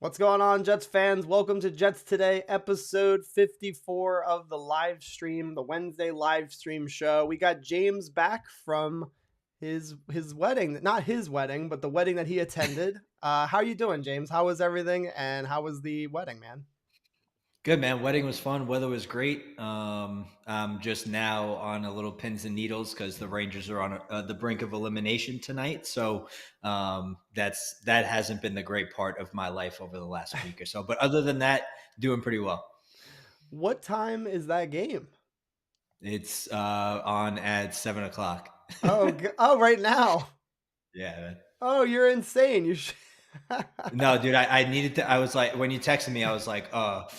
What's going on, Jets fans? Welcome to Jets Today, episode 54 of the live stream, the Wednesday live stream show. We got James back from his wedding, not his wedding, but the wedding that he attended. How are you doing, James? How was everything, and how was the wedding, man? Good, man. Wedding was fun. Weather was great. I'm just now on a little pins and needles because the Rangers are on the brink of elimination tonight. So that hasn't been the great part of my life over the last week or so. But other than that, doing pretty well. What time is that game? It's on at 7:00. Oh, right now. Yeah. Man. Oh, you're insane. You should. No, dude, I needed to. I was like, when you texted me, I was like, all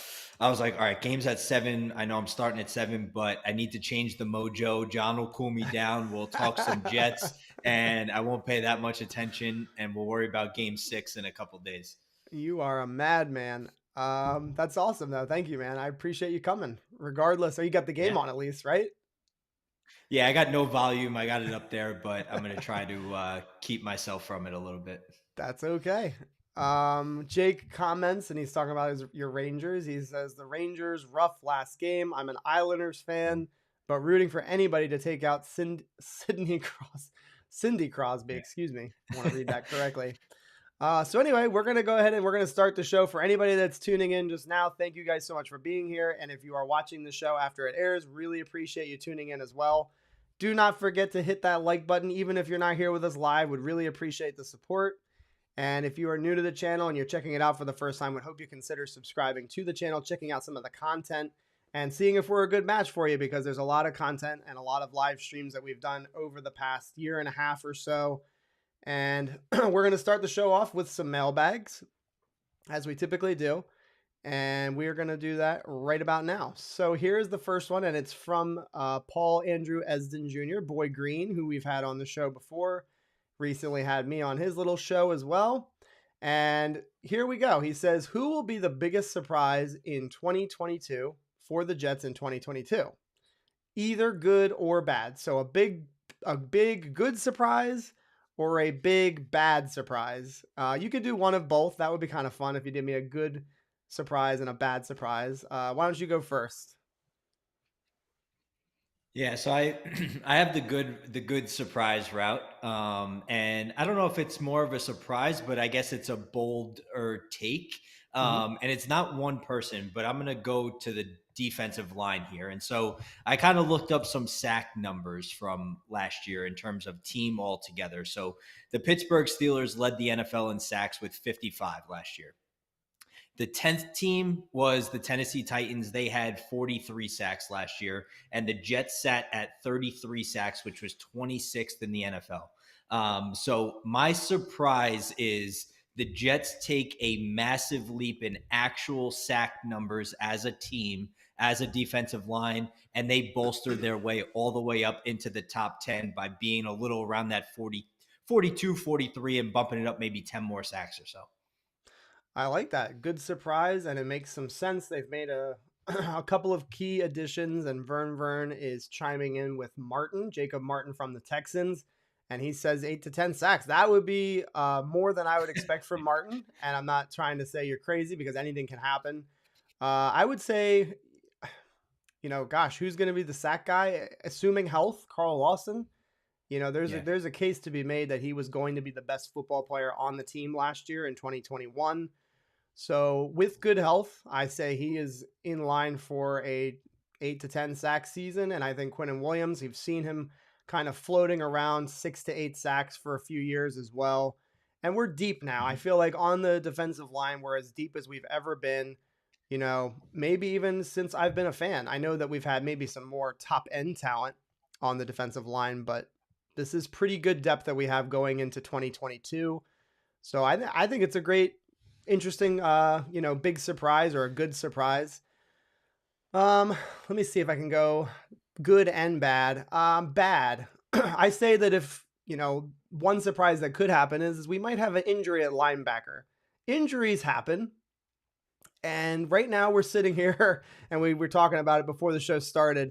right, game's at 7. I know I'm starting at 7, but I need to change the mojo. John will cool me down. We'll talk some Jets, and I won't pay that much attention, and we'll worry about game 6 in a couple days. You are a madman. That's awesome though. Thank you, man. I appreciate you coming. Regardless, you got the game Yeah. on at least, right? Yeah, I got no volume. I got it up there, but I'm going to try to keep myself from it a little bit. That's okay. Jake comments and he's talking about your Rangers. He says the Rangers rough last game. I'm an Islanders fan, but rooting for anybody to take out Cindy Crosby. Yeah. Excuse me. I want to read that correctly. So anyway, we're going to go ahead and we're going to start the show. For anybody that's tuning in just now, thank you guys so much for being here. And if you are watching the show after it airs, really appreciate you tuning in as well. Do not forget to hit that like button, even if you're not here with us live. Would really appreciate the support. And if you are new to the channel and you're checking it out for the first time, would hope you consider subscribing to the channel, checking out some of the content, and seeing if we're a good match for you, because there's a lot of content and a lot of live streams that we've done over the past year and a half or so. And we're going to start the show off with some mailbags, as we typically do. And we are going to do that right about now. So here's the first one, and it's from Paul Andrew Esden Jr., Boy Green, who we've had on the show before. Recently had me on his little show as well. And here we go. He says, who will be the biggest surprise in 2022 for the Jets in 2022? Either good or bad. So a big good surprise or a big bad surprise. You could do one of both. That would be kind of fun if you did me a good surprise and a bad surprise. Why don't you go first? Yeah, so I I have the good surprise route, and I don't know if it's more of a surprise, but I guess it's a bolder take, and it's not one person, but I'm gonna go to the defensive line here, and so I kind of looked up some sack numbers from last year in terms of team altogether. So the Pittsburgh Steelers led the NFL in sacks with 55 last year. The 10th team was the Tennessee Titans. They had 43 sacks last year, and the Jets sat at 33 sacks, which was 26th in the NFL. So my surprise is the Jets take a massive leap in actual sack numbers as a team, as a defensive line, and they bolster their way all the way up into the top 10 by being a little around that 40, 42, 43 and bumping it up maybe 10 more sacks or so. I like that. Good surprise, and it makes some sense. They've made a couple of key additions, and Vern is chiming in with Jacob Martin from the Texans, and he says 8 to 10 sacks. That would be more than I would expect from Martin, and I'm not trying to say you're crazy because anything can happen. I would say, gosh, who's going to be the sack guy? Assuming health, Carl Lawson. There's a case to be made that he was going to be the best football player on the team last year in 2021. So with good health, I say he is in line for a 8 to 10 sack season. And I think Quinnen Williams, you've seen him kind of floating around 6 to 8 sacks for a few years as well. And we're deep now. I feel like on the defensive line, we're as deep as we've ever been, maybe even since I've been a fan. I know that we've had maybe some more top end talent on the defensive line, but this is pretty good depth that we have going into 2022. So I think it's a great, interesting, big surprise or a good surprise. Let me see if I can go good and bad. Bad. I say that if, one surprise that could happen is we might have an injury at linebacker. Injuries happen. And right now we're sitting here and we were talking about it before the show started.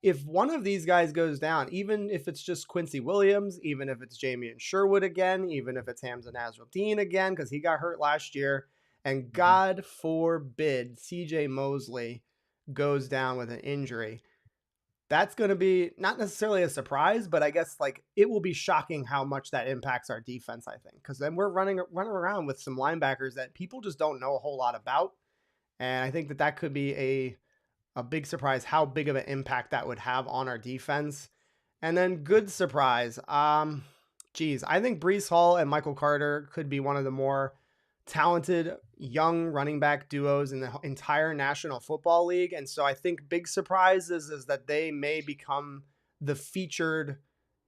If one of these guys goes down, even if it's just Quincy Williams, even if it's Jamien Sherwood again, even if it's Hamsah Nasirildeen again, because he got hurt last year, and Mhm. God forbid CJ Mosley goes down with an injury, that's going to be not necessarily a surprise, but I guess like it will be shocking how much that impacts our defense. I think because then we're running around with some linebackers that people just don't know a whole lot about, and I think that that could be a big surprise how big of an impact that would have on our defense. And then good surprise. Geez, I think Brees Hall and Michael Carter could be one of the more talented young running back duos in the entire National Football League. And so I think big surprises is that they may become the featured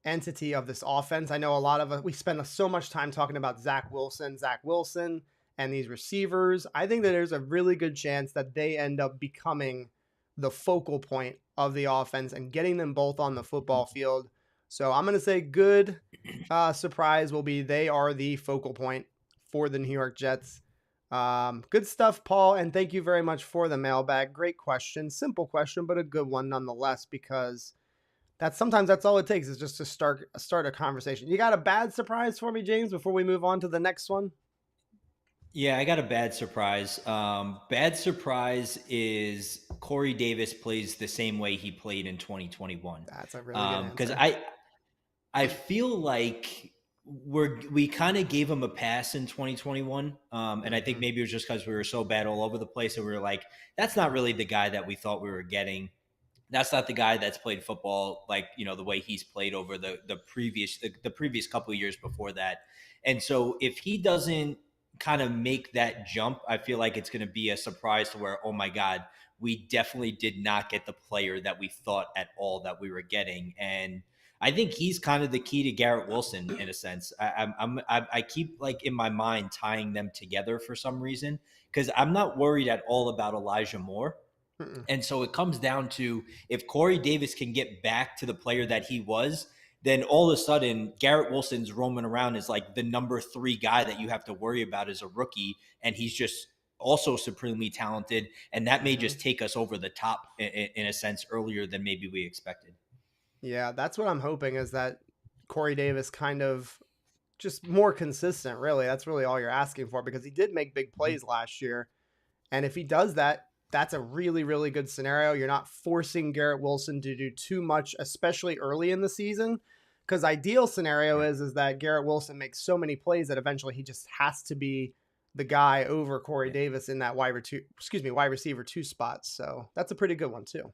entity of this offense. I know a lot of us, we spend so much time talking about Zach Wilson, and these receivers. I think that there's a really good chance that they end up becoming the focal point of the offense and getting them both on the football field. So I'm going to say good surprise will be they are the focal point for the New York Jets. Good stuff, Paul, and thank you very much for the mailbag. Great question, simple question, but a good one nonetheless because that's sometimes that's all it takes is just to start a conversation. You got a bad surprise for me, James, before we move on to the next one? Yeah, I got a bad surprise. Bad surprise is Corey Davis plays the same way he played in 2021. That's a really good Because answer. I feel like we kind of gave him a pass in 2021, and I think Mm-hmm. maybe it was just because we were so bad all over the place, and we were like, that's not really the guy that we thought we were getting. That's not the guy that's played football like the way he's played over the previous couple of years before that. And so if he doesn't kind of make that jump, I feel like it's going to be a surprise to where, oh my god, we definitely did not get the player that we thought at all that we were getting. And I think he's kind of the key to Garrett Wilson in a sense. I keep like in my mind tying them together for some reason because I'm not worried at all about Elijah Moore. Mm-mm. And so it comes down to if Corey Davis can get back to the player that he was, then all of a sudden Garrett Wilson's roaming around as like the number 3 guy that you have to worry about as a rookie, and he's just also supremely talented, and that may Mm-hmm. just take us over the top in a sense earlier than maybe we expected. Yeah, that's what I'm hoping is that Corey Davis kind of just more consistent, really. That's really all you're asking for because he did make big Mhm. plays last year. And if he does that, that's a really, really good scenario. You're not forcing Garrett Wilson to do too much, especially early in the season. Because ideal scenario Right. is that Garrett Wilson makes so many plays that eventually he just has to be the guy over Corey Yeah. Davis in that wide receiver two spots. So that's a pretty good one too.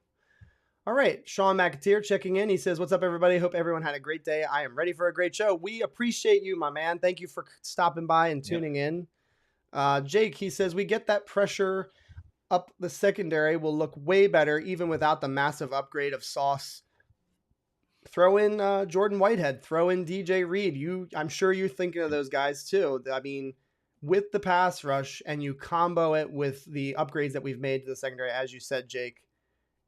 All right, Sean McAteer checking in. He says, "What's up, everybody? Hope everyone had a great day. I am ready for a great show. We appreciate you, my man. Thank you for stopping by and Yep. tuning in." Jake, he says, "We get that pressure up the secondary will look way better even without the massive upgrade of Sauce. Throw in Jordan Whitehead, throw in DJ Reed. I'm sure you're thinking of those guys too. I mean, with the pass rush and you combo it with the upgrades that we've made to the secondary, as you said, Jake,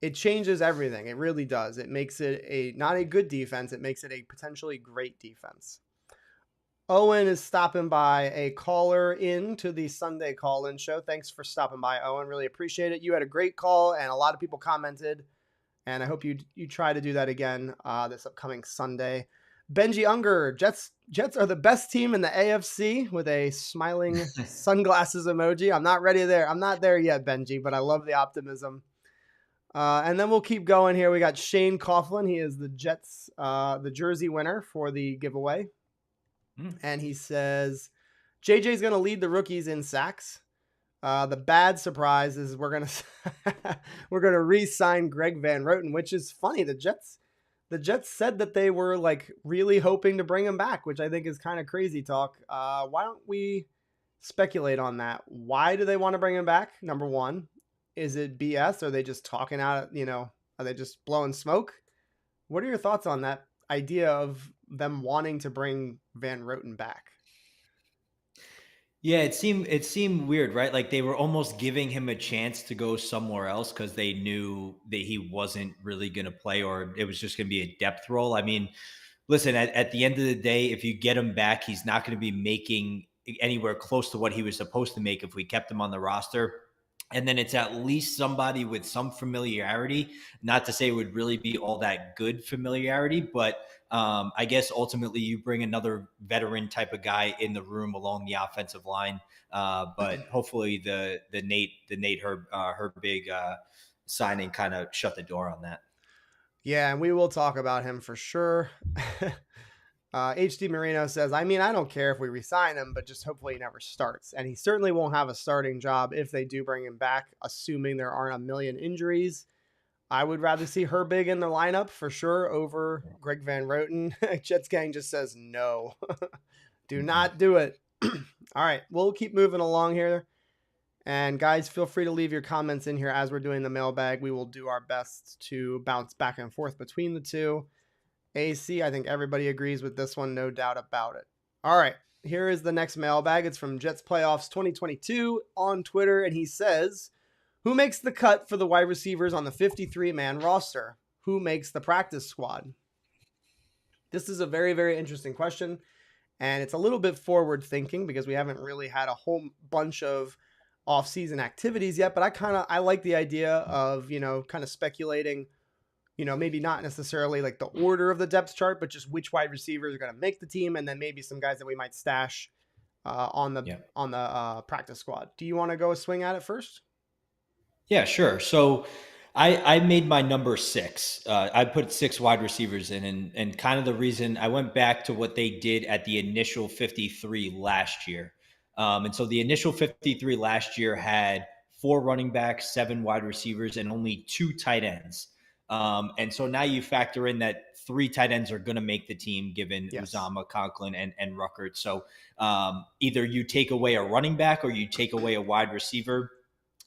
it changes everything. It really does. It makes it a not a good defense. It makes it a potentially great defense." Owen is stopping by, a caller in to the Sunday call-in show. Thanks for stopping by, Owen. Really appreciate it. You had a great call, and a lot of people commented, and I hope you try to do that again this upcoming Sunday. Benji Unger, Jets are the best team in the AFC with a smiling sunglasses emoji. I'm not ready there. I'm not there yet, Benji, but I love the optimism. And then we'll keep going here. We got Shane Coughlin. He is the Jets, the jersey winner for the giveaway. Mm. And he says JJ's going to lead the rookies in sacks. The bad surprise is we're gonna we're gonna re-sign Greg Van Roten, which is funny. The Jets said that they were like really hoping to bring him back, which I think is kind of crazy talk. Why don't we speculate on that? Why do they want to bring him back? Number one, is it BS? Are they just talking out? Are they just blowing smoke? What are your thoughts on that idea of them wanting to bring Van Roten back? Yeah, it seemed weird, right? Like they were almost giving him a chance to go somewhere else because they knew that he wasn't really going to play, or it was just going to be a depth role. I mean, listen, at the end of the day, if you get him back, he's not going to be making anywhere close to what he was supposed to make if we kept him on the roster. and then it's at least somebody with some familiarity. Not to say it would really be all that good familiarity, but I guess ultimately you bring another veteran type of guy in the room along the offensive line. But hopefully the Nate Herbig signing kind of shut the door on that. Yeah, and we will talk about him for sure. HD Marino says, I mean, I don't care if we resign him, but just hopefully he never starts. And he certainly won't have a starting job if they do bring him back, assuming there aren't a million injuries. I would rather see Herbig in the lineup for sure over Greg Van Roten. Jets Gang just says no. Do not do it. All right, we'll keep moving along here. And guys, feel free to leave your comments in here as we're doing the mailbag. We will do our best to bounce back and forth between the two. AC, I think everybody agrees with this one, no doubt about it. All right, here is the next mailbag. It's from Jets Playoffs 2022 on Twitter, and he says, who makes the cut for the wide receivers on the 53-man roster? Who makes the practice squad? This is a very, very interesting question, and it's a little bit forward thinking because we haven't really had a whole bunch of off-season activities yet, but I like the idea of, kind of speculating, maybe not necessarily like the order of the depth chart, but just which wide receivers are going to make the team, and then maybe some guys that we might stash on the practice squad. Do you want to go a swing at it first? Yeah, sure. So I made my number six. I put six wide receivers in, and kind of the reason I went back to what they did at the initial 53 last year. And so the initial 53 last year had four running backs, seven wide receivers, and only two tight ends. And so now you factor in that three tight ends are going to make the team, given Yes. Uzama, Conklin, and Ruckert. So either you take away a running back or you take away a wide receiver.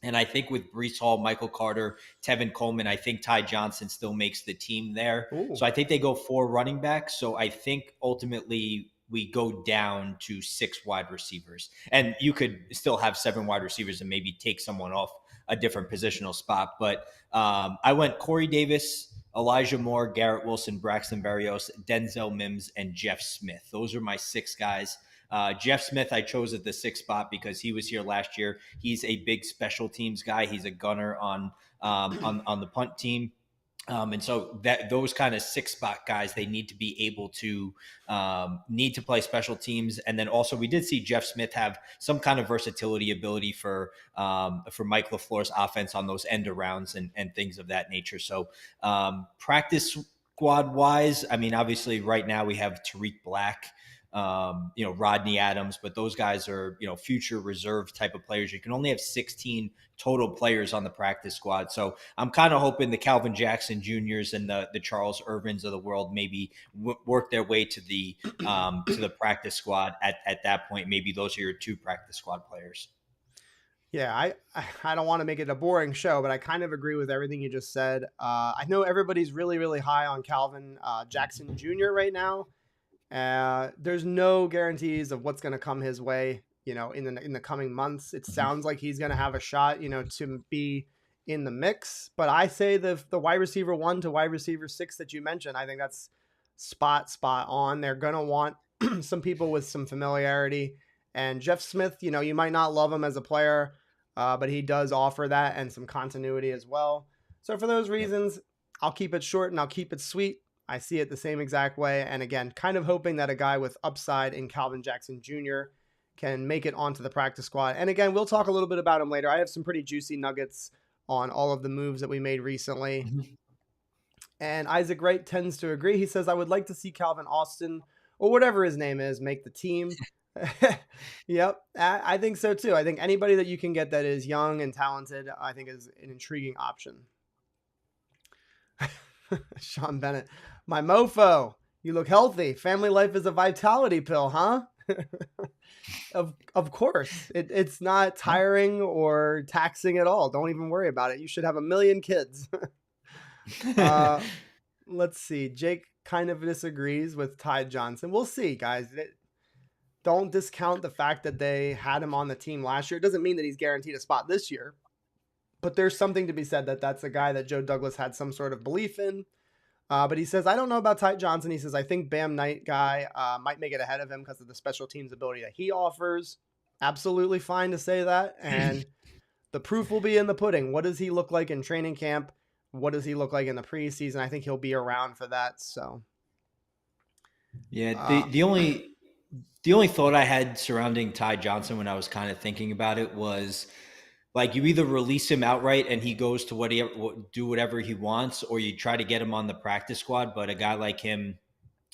And I think with Brees Hall, Michael Carter, Tevin Coleman, I think Ty Johnson still makes the team there. Ooh. So I think they go four running backs. So I think ultimately we go down to six wide receivers. And you could still have seven wide receivers and maybe take someone off a different positional spot. But I went Corey Davis, Elijah Moore, Garrett Wilson, Braxton Berrios, Denzel Mims, and Jeff Smith. Those are my six guys. Jeff Smith, I chose at the sixth spot because he was here last year. He's a big special teams guy. He's a gunner on the punt team. And so that those kind of six spot guys, they need to be able to play special teams. And then also we did see Jeff Smith have some kind of versatility ability for Mike LaFleur's offense on those end arounds and things of that nature. So practice squad wise, I mean, obviously right now we have Tariq Black, Rodney Adams, but those guys are, future reserve type of players. You can only have 16 total players on the practice squad. So I'm kind of hoping the Calvin Jackson Juniors and the Charles Irvins of the world maybe work their way to the practice squad at that point. Maybe those are your two practice squad players. Yeah, I don't want to make it a boring show, but I kind of agree with everything you just said. I know everybody's really, really high on Calvin Jackson Jr. right now. There's no guarantees of what's going to come his way, in the coming months. It sounds like he's going to have a shot, to be in the mix. But I say the wide receiver 1 to wide receiver 6 that you mentioned, I think that's spot on. They're going to want some people with some familiarity. And Jeff Smith, you might not love him as a player, but he does offer that and some continuity as well. So for those reasons, I'll keep it short and I'll keep it sweet. I see it the same exact way. And again, kind of hoping that a guy with upside in Calvin Jackson Jr. can make it onto the practice squad. And again, we'll talk a little bit about him later. I have some pretty juicy nuggets on all of the moves that we made recently. Mm-hmm. And Isaac Wright tends to agree. He says, I would like to see Calvin Austin, or whatever his name is, make the team. Yep, I think so too. I think anybody that you can get that is young and talented, I think is an intriguing option. Sean Bennett, my mofo, you look healthy. Family life is a vitality pill, huh? Of course. It's not tiring or taxing at all. Don't even worry about it. You should have 1 million kids. Let's see. Jake kind of disagrees with Ty Johnson. We'll see, guys. Don't discount the fact that they had him on the team last year. It doesn't mean that he's guaranteed a spot this year. But there's something to be said that that's a guy that Joe Douglas had some sort of belief in. But he says, I don't know about Ty Johnson. He says, I think Bam Knight guy might make it ahead of him because of the special teams ability that he offers. Absolutely fine to say that. And the proof will be in the pudding. What does he look like in training camp? What does he look like in the preseason? I think he'll be around for that. So, Yeah, uh, the only thought I had surrounding Ty Johnson when I was kind of thinking about it was like you either release him outright and he goes to do whatever he wants, or you try to get him on the practice squad. But a guy like him,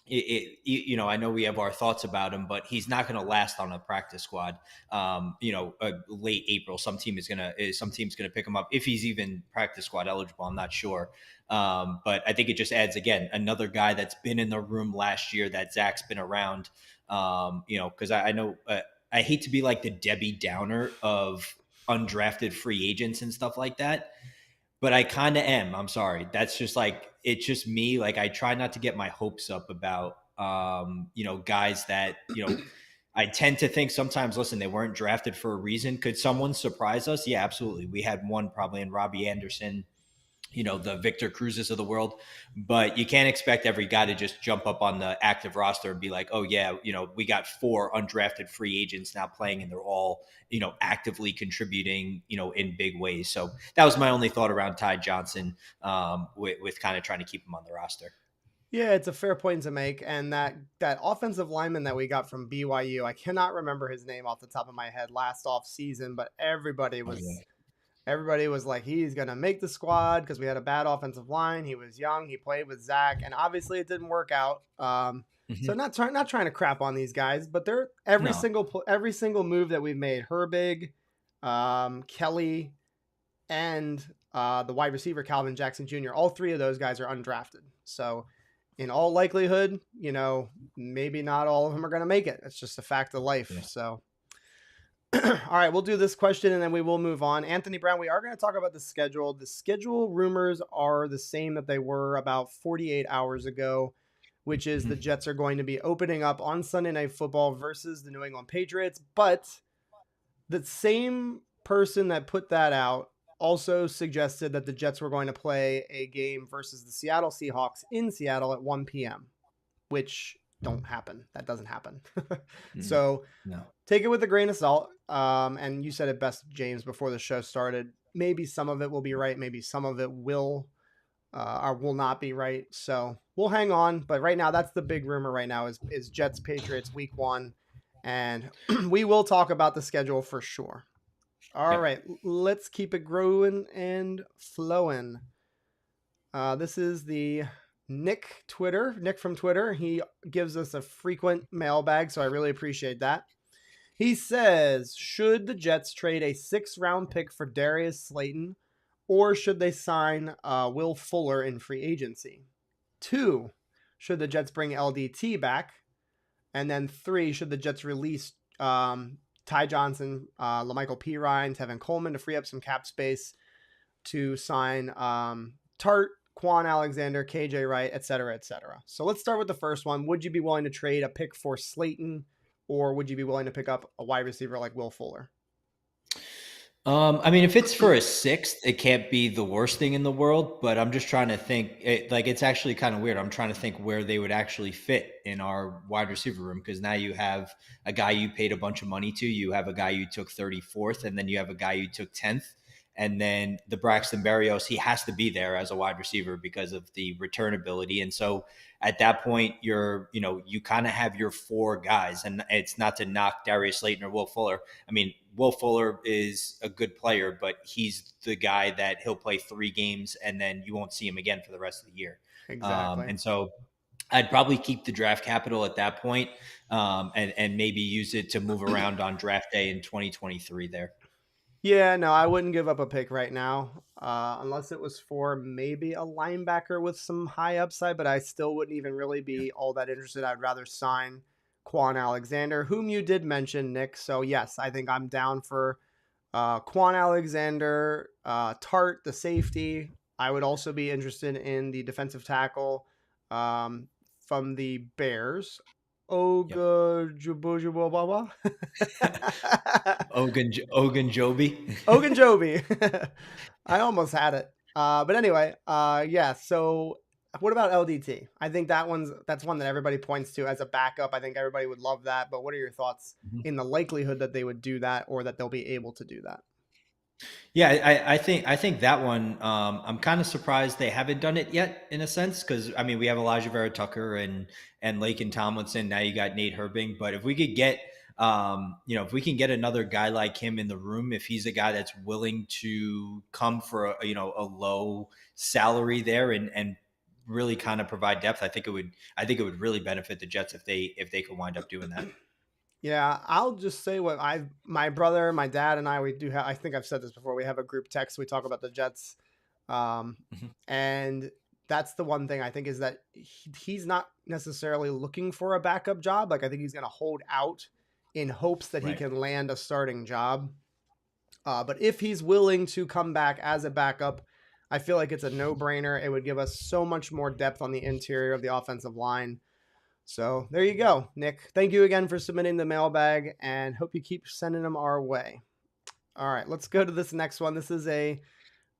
I know we have our thoughts about him, but he's not going to last on a practice squad. Late April, some team's gonna pick him up if he's even practice squad eligible. I'm not sure, but I think it just adds again another guy that's been in the room last year that Zach's been around. Because I know I hate to be like the Debbie Downer of undrafted free agents and stuff like that, but I kind of am. I'm sorry. That's just like it's just me. Like I try not to get my hopes up about guys that, I tend to think sometimes, listen, they weren't drafted for a reason. Could someone surprise us? Yeah, absolutely. We had one probably in Robbie Anderson, the Victor Cruzes of the world, but you can't expect every guy to just jump up on the active roster and be like, oh yeah, we got 4 undrafted free agents now playing and they're all, actively contributing, in big ways. So that was my only thought around Ty Johnson, with kind of trying to keep him on the roster. yeah, it's a fair point to make. And that offensive lineman that we got from BYU, I cannot remember his name off the top of my head last off season, but Oh yeah. everybody was like, he's gonna make the squad because we had a bad offensive line. He was young. He played with Zach, and obviously it didn't work out. So Mm-hmm. not trying to crap on these guys, but they're No. every single move that we've made, Herbig, Kelly, and the wide receiver Calvin Jackson Jr. All 3 of those guys are undrafted. So in all likelihood, maybe not all of them are going to make it. It's just a fact of life. Yeah. So, all right, we'll do this question and then we will move on. Anthony Brown, we are going to talk about the schedule. The schedule rumors are the same that they were about 48 hours ago, which is the Mm-hmm. Jets are going to be opening up on Sunday Night Football versus the New England Patriots. But the same person that put that out also suggested that the Jets were going to play a game versus the Seattle Seahawks in Seattle at 1 p.m., which don't happen. That doesn't happen. Mm-hmm. So No. take it with a grain of salt. And you said it best, James, before the show started. Maybe some of it will be right. Maybe some of it will not be right. So we'll hang on. But right now, that's the big rumor right now is Jets Patriots week 1. And we will talk about the schedule for sure. All Yep. right, let's keep it growing and flowing. This is the Nick from Twitter. He gives us a frequent mailbag, so I really appreciate that. He says, should the Jets trade a 6th-round pick for Darius Slayton, or should they sign Will Fuller in free agency? 2, should the Jets bring LDT back? And then 3, should the Jets release Ty Johnson, LaMichael Pirine, Tevin Coleman to free up some cap space to sign Tart, Quan Alexander, KJ Wright, et cetera, et cetera. So let's start with the first one. Would you be willing to trade a pick for Slayton, or would you be willing to pick up a wide receiver like Will Fuller? I mean, if it's for a 6th, it can't be the worst thing in the world. But I'm just trying to think. It's actually kind of weird. I'm trying to think where they would actually fit in our wide receiver room, because now you have a guy you paid a bunch of money to. You have a guy you took 34th, and then you have a guy you took 10th. And then the Braxton Berrios, he has to be there as a wide receiver because of the return ability. And so at that point, you kind of have your 4 guys. And it's not to knock Darius Slayton or Will Fuller. I mean, Will Fuller is a good player, but he's the guy that he'll play 3 games and then you won't see him again for the rest of the year. Exactly. And so I'd probably keep the draft capital at that point, and maybe use it to move around on draft day in 2023 there. Yeah, no, I wouldn't give up a pick right now, unless it was for maybe a linebacker with some high upside, but I still wouldn't even really be all that interested. I'd rather sign Quan Alexander, whom you did mention, Nick. So, yes, I think I'm down for Quan Alexander, Tart, the safety. I would also be interested in the defensive tackle from the Bears. Yep. Oga Jubojubobawa. Ogunjobi. Ogunjobi. I almost had it. But anyway, yeah. So what about LDT? I think that's one that everybody points to as a backup. I think everybody would love that. But what are your thoughts in the likelihood that they would do that or that they'll be able to do that? Yeah, I think that one. I'm kind of surprised they haven't done it yet, in a sense, because I mean we have Elijah Vera Tucker and Laken Tomlinson. Now you got Nate Herbig, but if we could get, if we can get another guy like him in the room, if he's a guy that's willing to come for a low salary there and really kind of provide depth, I think it would really benefit the Jets if they could wind up doing that. Yeah, I'll just say what my brother, my dad, and I, we do have. I think I've said this before. We have a group text. We talk about the Jets, um, Mhm. and that's the one thing I think is that he's not necessarily looking for a backup job. Like I think he's going to hold out in hopes that he Right. can land a starting job. But if he's willing to come back as a backup, I feel like it's a no brainer. It would give us so much more depth on the interior of the offensive line. So there you go, Nick. Thank you again for submitting the mailbag and hope you keep sending them our way. All right, let's go to this next one. This is a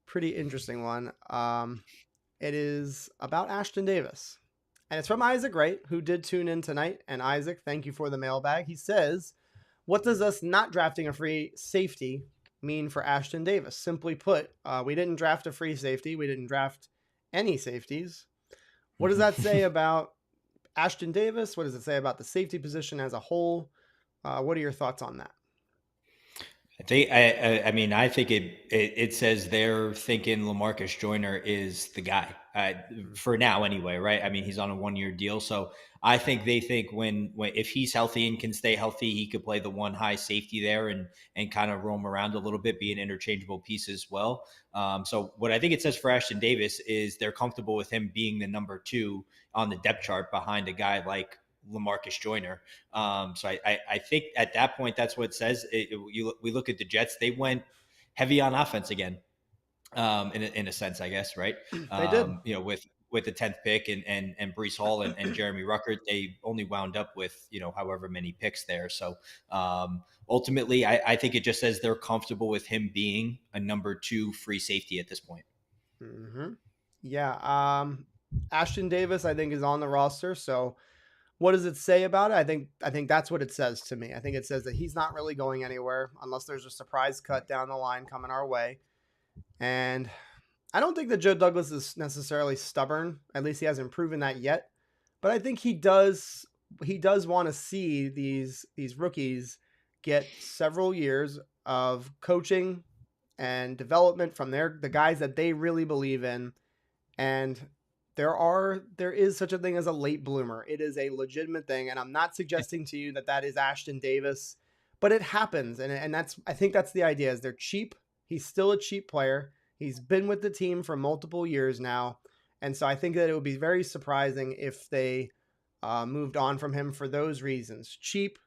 pretty interesting one. It is about Ashton Davis. And it's from Isaac Wright, who did tune in tonight. And Isaac, thank you for the mailbag. He says, what does us not drafting a free safety mean for Ashton Davis? Simply put, we didn't draft a free safety. We didn't draft any safeties. What does that say about Ashton Davis? What does it say about the safety position as a whole? What are your thoughts on that? I mean, I think it says they're thinking Lamarcus Joyner is the guy, for now anyway, right? I mean, he's on a 1 year deal, so I think they think when if he's healthy and can stay healthy, he could play the one high safety there and kind of roam around a little bit, be an interchangeable piece as well. So what I think it says for Ashton Davis is they're comfortable with him being the number two on the depth chart behind a guy like Lamarcus Joyner. So I think at that point, that's what it says. We look at the Jets; they went heavy on offense again, in a sense, I guess, right? They did. With the 10th pick and Brees Hall and Jeremy Ruckert, they only wound up with however many picks there. So ultimately, I think it just says they're comfortable with him being a number two free safety at this point. Mm-hmm. Yeah. Ashton Davis, I think, is on the roster. So what does it say about it? I think that's what it says to me. I think it says that he's not really going anywhere unless there's a surprise cut down the line coming our way. And I don't think that Joe Douglas is necessarily stubborn. At least he hasn't proven that yet. But I think he does want to see these rookies get several years of coaching and development from the guys that they really believe in. And there is such a thing as a late bloomer. It is a legitimate thing, and I'm not suggesting to you that that is Ashton Davis, but it happens, and that's I think that's the idea. Is they're cheap. He's still a cheap player. He's been with the team for multiple years now, and so I think that it would be very surprising if they moved on from him for those reasons: cheap,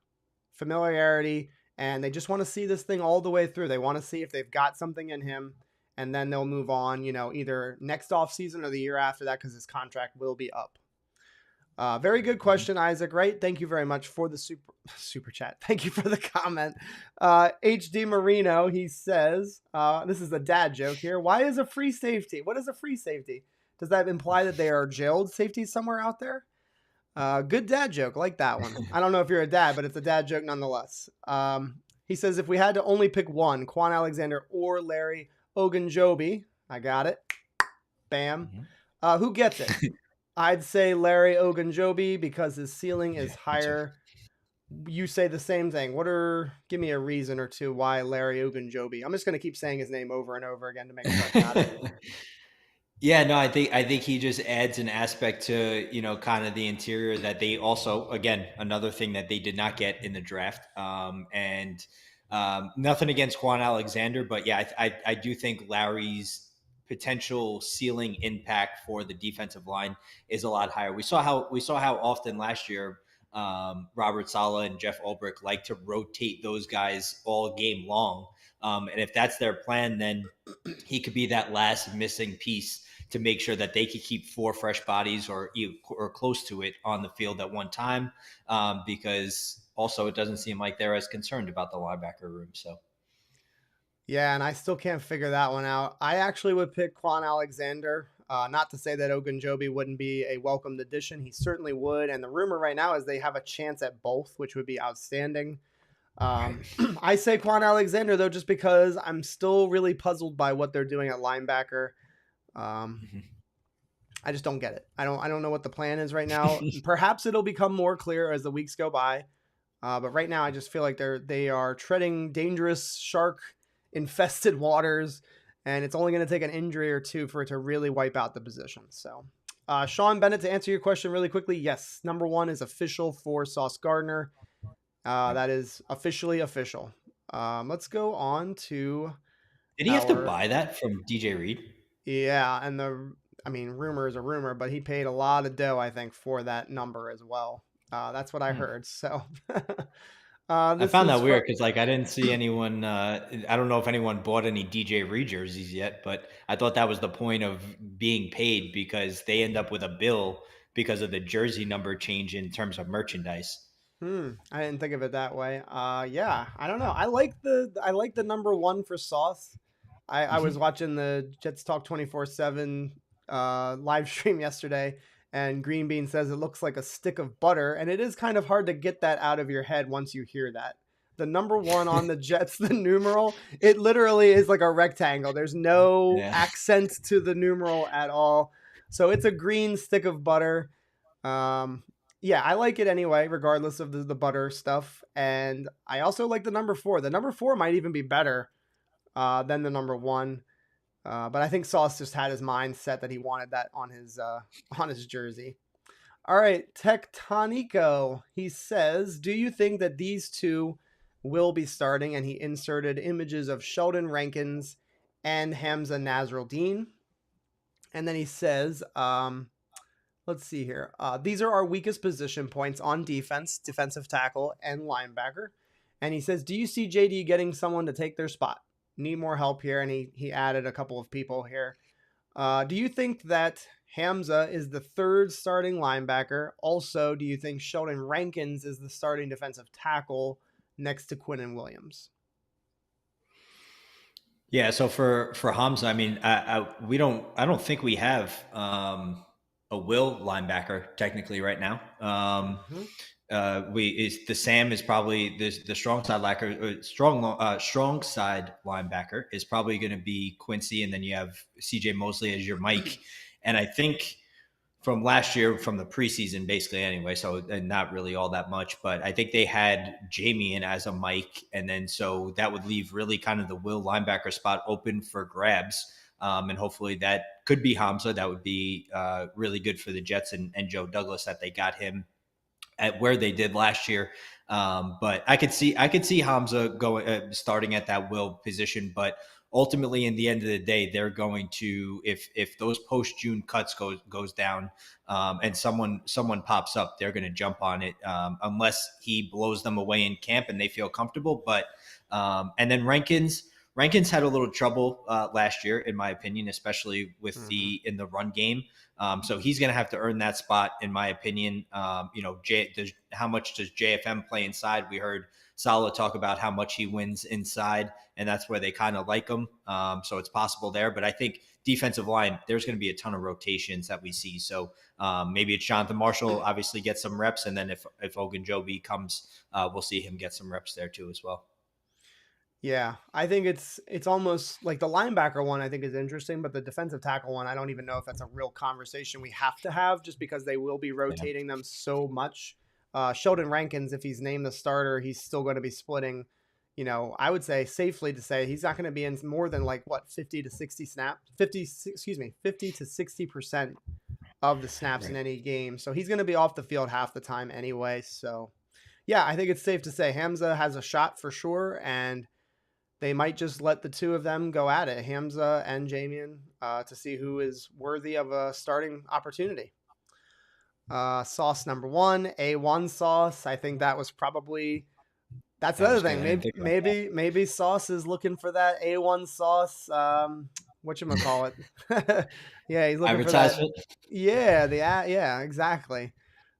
familiarity, and they just want to see this thing all the way through. They want to see if they've got something in him, and then they'll move on, either next off season or the year after that because his contract will be up. Very good question, Isaac. Right? Thank you very much for the super chat. Thank you for the comment. HD Marino, he says, this is a dad joke here. Why is a free safety? What is a free safety? Does that imply that they are jailed safeties somewhere out there? Good dad joke. Like that one. I don't know if you're a dad, but it's a dad joke nonetheless. He says, if we had to only pick one, Quan Alexander or Larry Ogunjobi, I got it. Bam. Mhm. Who gets it? I'd say Larry Ogunjobi because his ceiling is Yeah, me too. higher. You say the same thing. Give me a reason or two why Larry Ogunjobi. I'm just going to keep saying his name over and over again to make sure I got it. Yeah, no, I think he just adds an aspect to kind of the interior that they also, again, another thing that they did not get in the draft. And nothing against Juan Alexander, but yeah, I do think Larry's potential ceiling impact for the defensive line is a lot higher. We saw how often last year Robert Sala and Jeff Ulbrich like to rotate those guys all game long. And if that's their plan, then he could be that last missing piece to make sure that they could keep four fresh bodies or close to it on the field at one time. Because also it doesn't seem like they're as concerned about the linebacker room. So Yeah, and I still can't figure that one out. I actually would pick Quan Alexander. Not to say that Ogunjobi wouldn't be a welcomed addition. He certainly would. And the rumor right now is they have a chance at both, which would be outstanding. Um, I say Quan Alexander though, just because I'm still really puzzled by what they're doing at linebacker. Um, I just don't get it. I don't know what the plan is right now. Perhaps it'll become more clear as the weeks go by. But right now, I just feel like they are treading dangerous shark infested waters, and it's only going to take an injury or two for it to really wipe out the position. So, Sean Bennett, to answer your question really quickly, yes, number one is official for Sauce Gardner. That is officially official. Let's go on to Did he have to our buy that from DJ Reed? yeah, and I mean, rumor is a rumor, but he paid a lot of dough, I think, for that number as well. That's what I Hmm. heard. So, I this found is that from weird because like I didn't see anyone. I don't know if anyone bought any DJ Reed jerseys yet, but I thought that was the point of being paid because they end up with a bill because of the jersey number change in terms of merchandise. I didn't think of it that way. Yeah, I don't know. I like the number one for Sauce. I was Mhm. watching the Jets Talk 24/7 live stream yesterday, and Green Bean says it looks like a stick of butter, and it is kind of hard to get that out of your head once you hear that. The number one on the Jets, the numeral, it literally is like a rectangle. There's no Yeah. accent to the numeral at all. So it's a green stick of butter. Um, yeah, I like it anyway, regardless of the butter stuff. And I also like the number four. The number four might even be better than the number one. But I think Sauce just had his mind set that he wanted that on his jersey. All right, Tectonico. He says, "Do you think that these two will be starting?" And he inserted images of Sheldon Rankins and Hamsah Nasirildeen. And then he says, let's see here. These are our weakest position points on defense, defensive tackle, and linebacker. And he says, "Do you see JD getting someone to take their spot? Need more help here." And he added a couple of people here. Do you think that Hamsah is the third starting linebacker? Also, do you think Sheldon Rankins is the starting defensive tackle next to Quinnen Williams? Yeah, so for Hamza, I mean, I don't think we have a will linebacker technically right now. Mm-hmm. We is the Sam is probably the strong side linebacker, strong side linebacker is probably going to be Quincy, and then you have CJ Mosley as your Mike, and I think from last year from the preseason basically anyway, so and not really all that much, but I think they had Jamien as a Mike, and then so that would leave really kind of the will linebacker spot open for grabs. And hopefully that could be Hamza. That would be really good for the Jets and Joe Douglas that they got him at where they did last year. But I could see Hamza going starting at that will position, but ultimately in the end of the day, they're going to if those post June cuts goes down and someone pops up, they're going to jump on it unless he blows them away in camp and they feel comfortable. But and then Rankins had a little trouble last year, in my opinion, especially with Mm-hmm. the in the run game. So he's going to have to earn that spot, in my opinion. How much does JFM play inside? We heard Salah talk about how much he wins inside, and that's where they kind of like him. So it's possible there. But I think defensive line, there's going to be a ton of rotations that we see. So maybe it's Jonathan Marshall, obviously get some reps, and then if Ogunjobi comes, we'll see him get some reps there too as well. Yeah, I think it's almost like the linebacker one I think is interesting, but the defensive tackle one, I don't even know if that's a real conversation we have to have just because they will be Yeah. rotating them so much. Sheldon Rankins, if he's named the starter, he's still going to be splitting, I would say safely to say he's not going to be in more than like what 50 to 60 snaps, 50 excuse me, 50 to 60% of the snaps in Right. any game. So he's going to be off the field half the time anyway. So, yeah, I think it's safe to say Hamsah has a shot for sure, and they might just let the two of them go at it, Hamsah and Jamien, to see who is worthy of a starting opportunity. Sauce number one, A1 sauce. I think that was probably that's the I other was thing. gonna I didn't Maybe think about that. maybe Sauce is looking for that A1 sauce. What you call it? Yeah, he's looking for that. Advertisement. Yeah, yeah, exactly.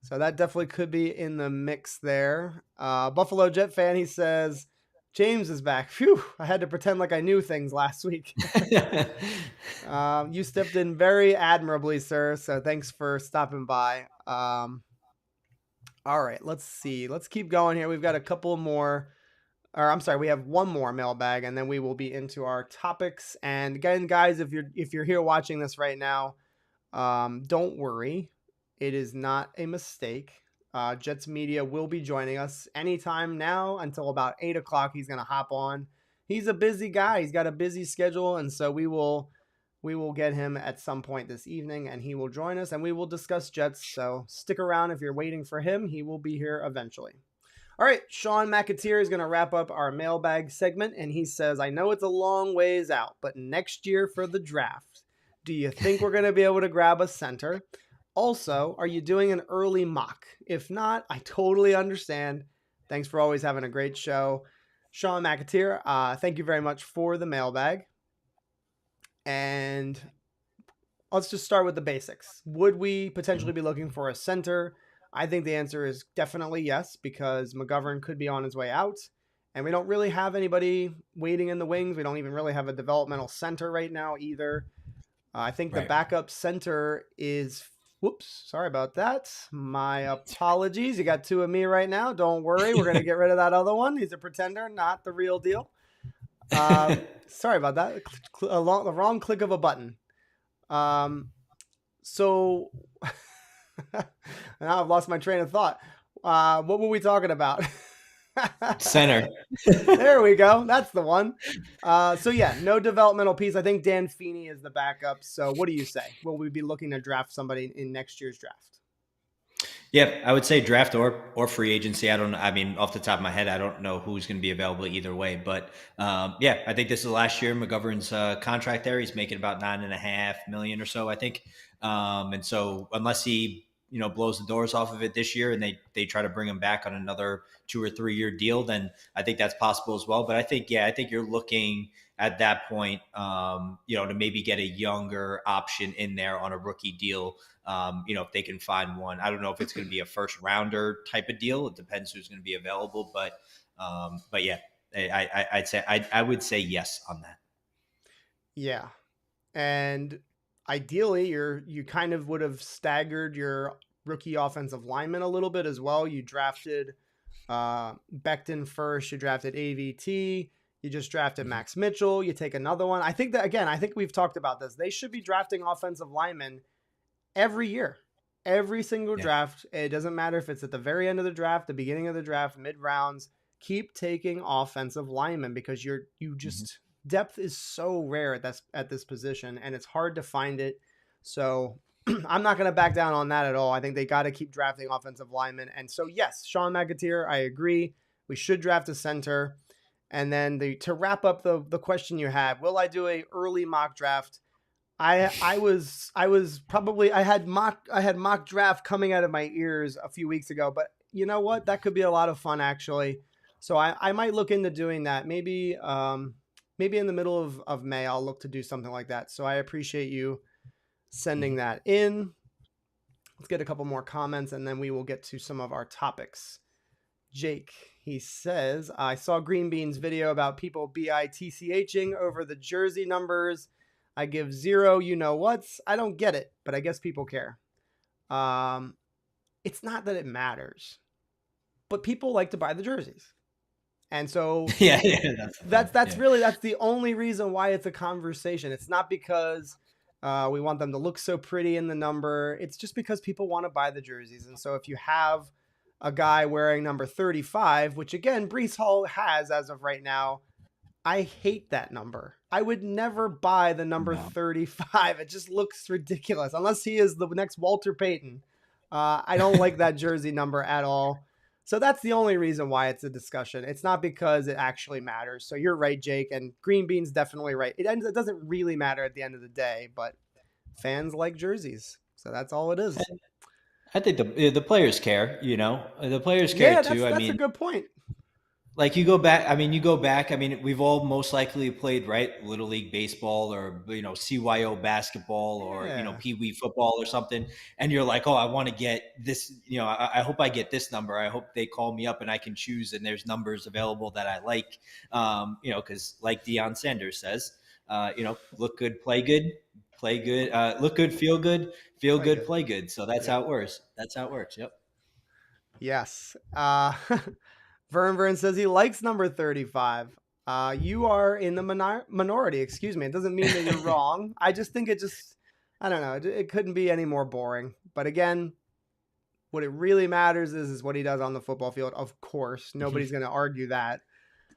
So that definitely could be in the mix there. Buffalo Jet fan, he says James is back. Phew! I had to pretend like I knew things last week. You stepped in very admirably, sir. So thanks for stopping by. All right, let's see. Let's keep going here. We've got a couple more. or I'm sorry, we have one more mailbag, and then we will be into our topics. And again, guys, if you're here watching this right now, don't worry, it is not a mistake. Jets Media will be joining us anytime now until about 8 o'clock. He's gonna hop on. He's a busy guy. He's got a busy schedule, and so we will get him at some point this evening, and he will join us, and we will discuss Jets. So stick around if you're waiting for him. He will be here eventually. All right, Sean McAteer is going to wrap up our mailbag segment, and he says, I know it's a long ways out, but next year for the draft, do you think we're going to be able to grab a center? Also, are you doing an early mock? If not, I totally understand. Thanks for always having a great show. Sean McAteer, thank you very much for the mailbag. And let's just start with the basics. Would we potentially be looking for a center? I think the answer is definitely yes, because McGovern could be on his way out. And we don't really have anybody waiting in the wings. We don't even really have a developmental center right now either. I think the backup center is, whoops, sorry about that. My apologies. You got two of me right now. Don't worry. We're going to get rid of that other one. He's a pretender, not the real deal. Sorry about that. The wrong click of a button. So now I've lost my train of thought. What were we talking about? Center. There we go. That's the one. So yeah, no developmental piece. I think Dan Feeney is the backup. So what do you say? Will we be looking to draft somebody in next year's draft? Yeah, I would say draft or free agency. I mean, off the top of my head, I don't know who's going to be available either way. But yeah, I think this is the last year McGovern's contract there. He's making about $9.5 million or so, I think. And so unless he blows the doors off of it this year and they try to bring him back on another 2 or 3 year deal, then I think that's possible as well. But I think you're looking at that point, to maybe get a younger option in there on a rookie deal. If they can find one. I don't know if it's going to be a first rounder type of deal. It depends who's going to be available, but yeah, I would say yes on that. Yeah, and ideally, you kind of would have staggered your rookie offensive lineman a little bit as well. You drafted Becton first. You drafted AVT. You just drafted Max Mitchell. You take another one. I think we've talked about this. They should be drafting offensive linemen every year, every single draft. It doesn't matter if it's at the very end of the draft, the beginning of the draft, mid rounds. Keep taking offensive linemen because depth is so rare at this position, and it's hard to find it. So I'm not going to back down on that at all. I think they got to keep drafting offensive linemen. And so yes, Sean McAteer, I agree. We should draft a center. And then to wrap up the question you had, will I do a early mock draft? I had mock draft coming out of my ears a few weeks ago, but you know what? That could be a lot of fun actually. So I might look into doing that. Maybe in the middle of May, I'll look to do something like that. So I appreciate you sending that in. Let's get a couple more comments and then we will get to some of our topics. Jake, he says, I saw Green Bean's video about people BITCHing over the jersey numbers. I give 0 you-know-whats. I don't get it, but I guess people care. It's not that it matters, but people like to buy the jerseys. And so that's the only reason why it's a conversation. It's not because we want them to look so pretty in the number. It's just because people want to buy the jerseys. And so if you have a guy wearing number 35, which again, Breece Hall has as of right now, I hate that number. I would never buy the number 35. It just looks ridiculous. Unless he is the next Walter Payton. I don't like that jersey number at all. So that's the only reason why it's a discussion. It's not because it actually matters. So you're right, Jake, and Green Bean's definitely right. It doesn't really matter at the end of the day, but fans like jerseys. So that's all it is. I think the players care, the players care too. That's a good point. Like you go back. I mean, we've all most likely played, right? Little League baseball or, CYO basketball or, Pee Wee football or something. And you're like, oh, I want to get this, I hope I get this number. I hope they call me up and I can choose and there's numbers available that I like, because like Deion Sanders says, look good, play good, look good, feel good, play good. So that's how it works. Yep. Yes. Vern says he likes number 35. You are in the minority. Excuse me. It doesn't mean that you're wrong. I just think I don't know. It couldn't be any more boring. But again, what it really matters is what he does on the football field. Of course, nobody's going to argue that.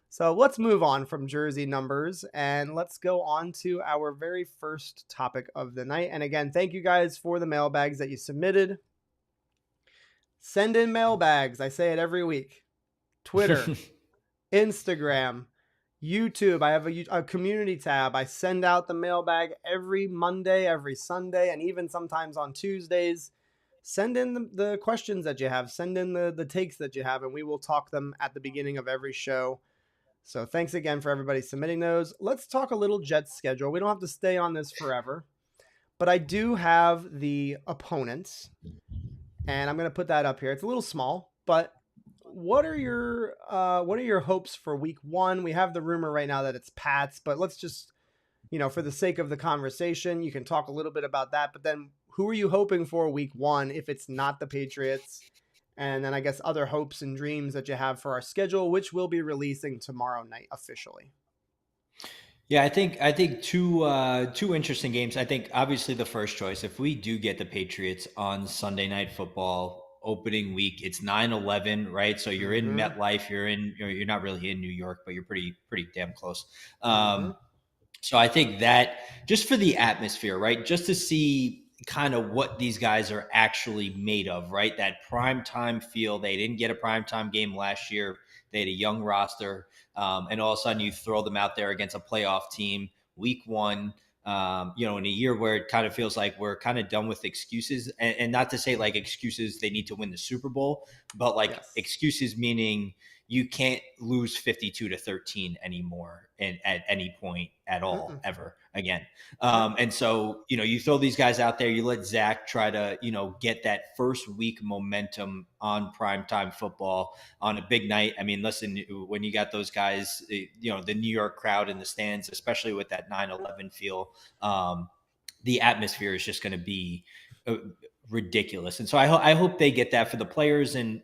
So let's move on from jersey numbers and let's go on to our very first topic of the night. And again, thank you guys for the mailbags that you submitted. Send in mailbags. I say it every week. Twitter, Instagram, YouTube. I have a community tab. I send out the mailbag every Monday, every Sunday, and even sometimes on Tuesdays. Send in the questions that you have. Send in the takes that you have, and we will talk them at the beginning of every show. So thanks again for everybody submitting those. Let's talk a little Jets schedule. We don't have to stay on this forever, but I do have the opponents, and I'm going to put that up here. It's a little small, but what are your hopes for week 1? We have the rumor right now that it's Pats, but let's just, for the sake of the conversation, you can talk a little bit about that, but then who are you hoping for week 1 if it's not the Patriots? And then I guess other hopes and dreams that you have for our schedule, which we'll be releasing tomorrow night officially. Yeah, I think two interesting games. I think obviously the first choice, if we do get the Patriots on Sunday Night Football opening week, it's 9/11, right? So you're in MetLife, you're not really in New York, but you're pretty damn close. So I think that just for the atmosphere, right? Just to see kind of what these guys are actually made of, right? That primetime feel. They didn't get a primetime game last year. They had a young roster. And all of a sudden you throw them out there against a playoff team week 1, in a year where it kind of feels like we're kind of done with excuses, and not to say like excuses, they need to win the Super Bowl, but like excuses meaning you can't lose 52-13 anymore at any point at all, ever again. And so, you throw these guys out there, you let Zach try to, get that first week momentum on primetime football on a big night. I mean, listen, when you got those guys, the New York crowd in the stands, especially with that 9/11 feel, the atmosphere is just going to be ridiculous. And so I hope they get that for the players and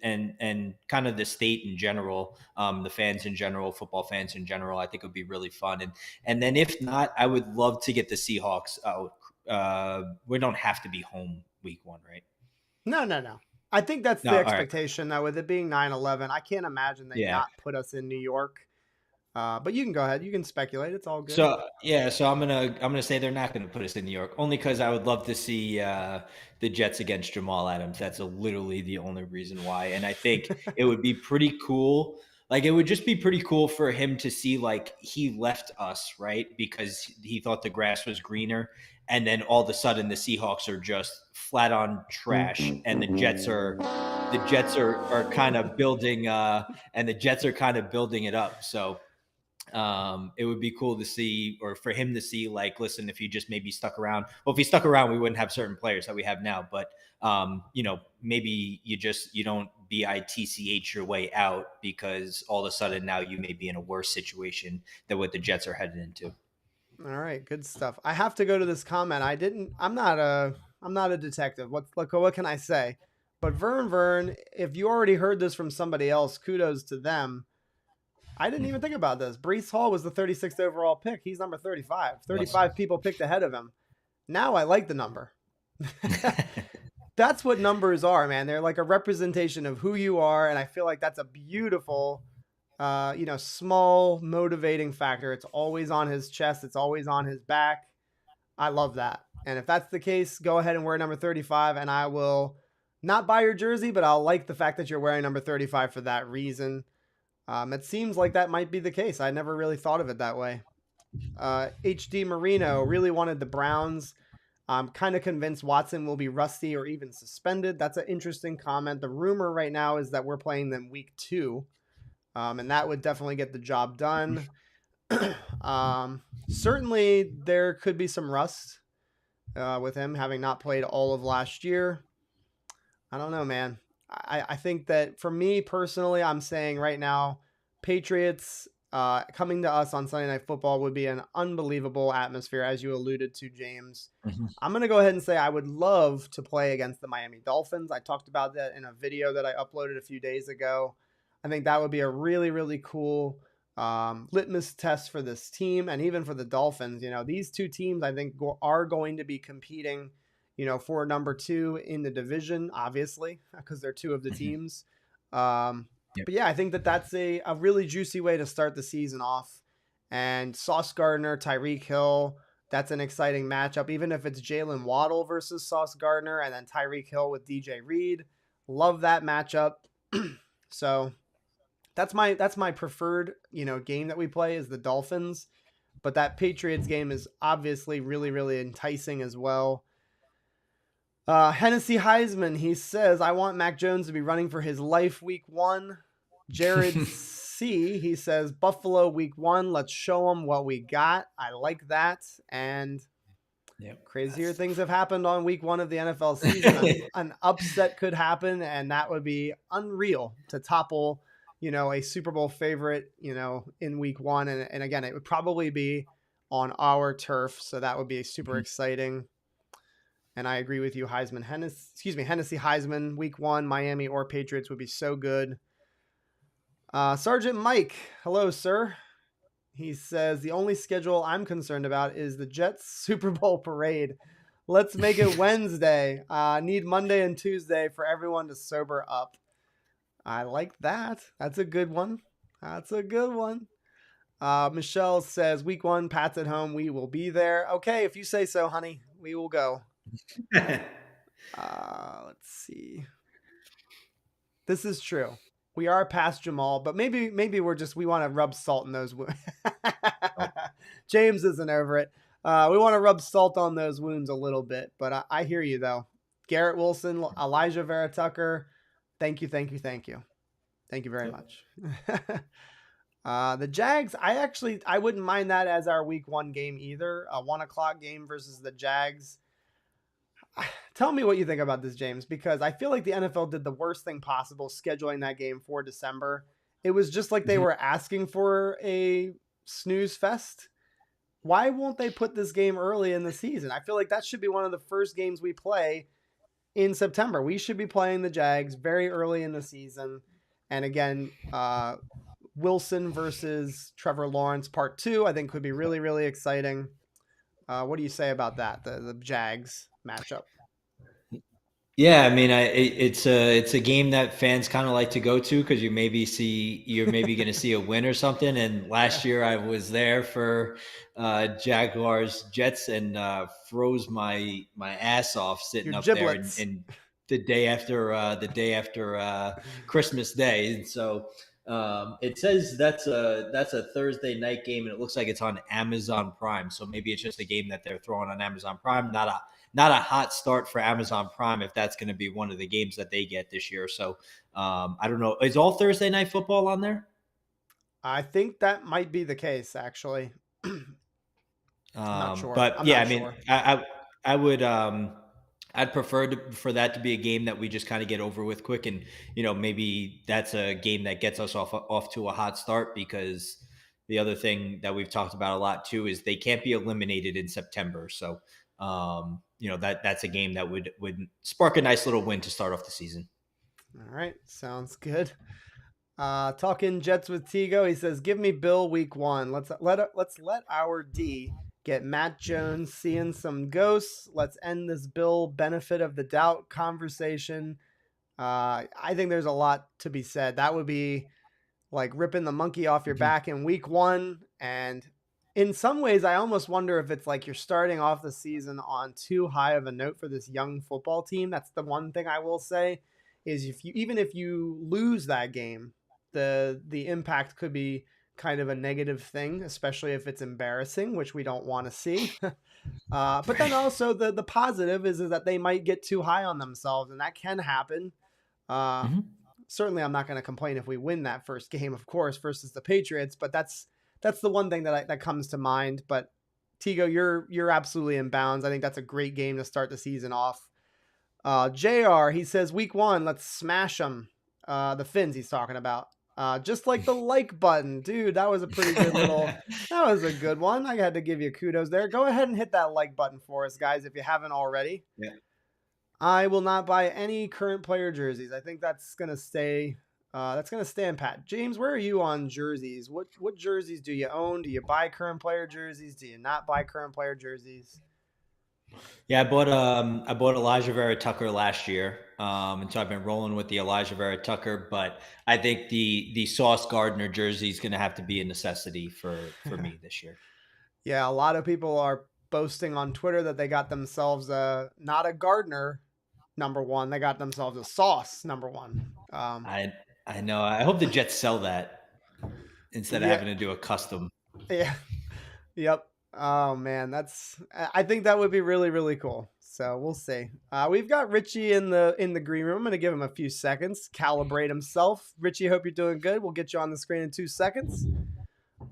kind of the state in general, the fans in general, football fans in general. I think it would be really fun. And then if not, I would love to get the Seahawks out. We don't have to be home week 1, right? No. I think that's the expectation, though, with it being 9/11. I can't imagine they not put us in New York. But you can go ahead. You can speculate. It's all good. So I'm gonna say they're not gonna put us in New York, only because I would love to see the Jets against Jamal Adams. That's literally the only reason why. And I think it would be pretty cool. Like, it would just be pretty cool for him to see, like, he left us, right, because he thought the grass was greener, and then all of a sudden the Seahawks are just flat on trash, and the Jets are kind of building and the Jets are kind of building it up. So it would be cool to see, or for him to see, like, listen, if he just maybe stuck around. Well, if he stuck around, we wouldn't have certain players that we have now. But maybe you don't BITCH your way out, because all of a sudden now you may be in a worse situation than what the Jets are headed into. All right, good stuff. I have to go to this comment. I'm not a detective. What can I say? But Vern, if you already heard this from somebody else, kudos to them. I didn't even think about this. Breece Hall was the 36th overall pick. He's number 35. 35 people picked ahead of him. Now I like the number. That's what numbers are, man. They're like a representation of who you are, and I feel like that's a beautiful, small motivating factor. It's always on his chest. It's always on his back. I love that. And if that's the case, go ahead and wear number 35, and I will not buy your jersey, but I'll like the fact that you're wearing number 35 for that reason. It seems like that might be the case. I never really thought of it that way. HD Marino really wanted the Browns. I'm kind of convinced Watson will be rusty or even suspended. That's an interesting comment. The rumor right now is that we're playing them week 2, and that would definitely get the job done. Certainly, there could be some rust with him having not played all of last year. I don't know, man. I think that for me personally, I'm saying right now, Patriots coming to us on Sunday Night Football would be an unbelievable atmosphere, as you alluded to, James. I'm going to go ahead and say I would love to play against the Miami Dolphins. I talked about that in a video that I uploaded a few days ago. I think that would be a really, really cool litmus test for this team and even for the Dolphins. These two teams I think are going to be competing, for number 2 in the division, obviously, because they're 2 of the Mhm. teams. But yeah, I think that's a really juicy way to start the season off. And Sauce Gardner, Tyreek Hill, that's an exciting matchup, even if it's Jalen Waddle versus Sauce Gardner and then Tyreek Hill with DJ Reed. Love that matchup. So that's my preferred, game that we play is the Dolphins. But that Patriots game is obviously really, really enticing as well. Hennessy Heisman, he says, I want Mac Jones to be running for his life week 1. Jared C, he says, Buffalo week 1. Let's show them what we got. I like that. And Yep. crazier things have happened on week 1 of the NFL season. An upset could happen, and that would be unreal to topple, a Super Bowl favorite, in week 1. And again, it would probably be on our turf. So that would be super exciting. And I agree with you, Hennessy Heisman, week 1, Miami or Patriots would be so good. Sergeant Mike, hello, sir. He says, the only schedule I'm concerned about is the Jets Super Bowl parade. Let's make it Wednesday. Need Monday and Tuesday for everyone to sober up. I like that. That's a good one. Michelle says, week 1, Pats at home. We will be there. Okay, if you say so, honey, we will go. Let's see. This is true. We are past Jamal, but maybe we want to rub salt in those wounds. James isn't over it. We want to rub salt on those wounds a little bit, but I hear you though. Garrett Wilson, Elijah Vera Tucker. Thank you very much. The Jags, I wouldn't mind that as our week 1 game either. A 1:00 game versus the Jags. Tell me what you think about this, James, because I feel like the NFL did the worst thing possible scheduling that game for December. It was just like they were asking for a snooze fest. Why won't they put this game early in the season? I feel like that should be one of the first games we play in September. We should be playing the Jags very early in the season. And again, Wilson versus Trevor Lawrence part 2, I think could be really, really exciting. What do you say about that? The Jags matchup. Yeah, I mean, it's a game that fans kind of like to go to because you're maybe going to see a win or something. And last year I was there for Jaguars Jets and froze my ass off sitting Your up there giblets. and the day after Christmas Day. And so it says that's a Thursday night game, and it looks like it's on Amazon Prime. So maybe it's just a game that they're throwing on Amazon Prime, not a hot start for Amazon Prime if that's going to be one of the games that they get this year. So I don't know. Is all Thursday night football on there? I think that might be the case, actually. I'm not sure. But I'm yeah, not I mean, sure. I would I'd prefer for that to be a game that we just kind of get over with quick, and maybe that's a game that gets us off to a hot start, because the other thing that we've talked about a lot too is they can't be eliminated in September. So that's a game that would spark a nice little win to start off the season. All right, sounds good. Talking Jets with Tigo, he says, "Give me Bill week 1. Let's let our D get Matt Jones seeing some ghosts. Let's end this Bill benefit of the doubt conversation." I think there's a lot to be said. That would be like ripping the monkey off your back in week 1. And in some ways, I almost wonder if it's like you're starting off the season on too high of a note for this young football team. That's the one thing I will say is even if you lose that game, the impact could be kind of a negative thing, especially if it's embarrassing, which we don't want to see. But then also the positive is that they might get too high on themselves, and that can happen. Certainly, I'm not going to complain if we win that first game, of course, versus the Patriots. But that's the one thing that comes to mind. But Tigo, you're absolutely in bounds. I think that's a great game to start the season off. JR, he says, week 1, let's smash them. The Finns he's talking about. Just like the like button. Dude, that was a pretty good that was a good one. I had to give you kudos there. Go ahead and hit that like button for us, guys, if you haven't already. Yeah. I will not buy any current player jerseys. I think that's going to stay That's gonna stand pat. James, where are you on jerseys? What jerseys do you own? Do you buy current player jerseys? Do you not buy current player jerseys? Yeah, I bought Elijah Vera Tucker last year, and so I've been rolling with the Elijah Vera Tucker. But I think the Sauce Gardner jersey is going to have to be a necessity for me this year. Yeah, a lot of people are boasting on Twitter that they got themselves a not a Gardner number one. They got themselves a Sauce number one. I I know. I hope the Jets sell that instead of Yeah, having to do a custom. yeah, yep. Oh man, I think that would be really really cool. So we'll see. We've got Richie in the green room. I'm gonna give him a few seconds, calibrate himself. Richie, hope you're doing good. We'll get you on the screen in 2 seconds.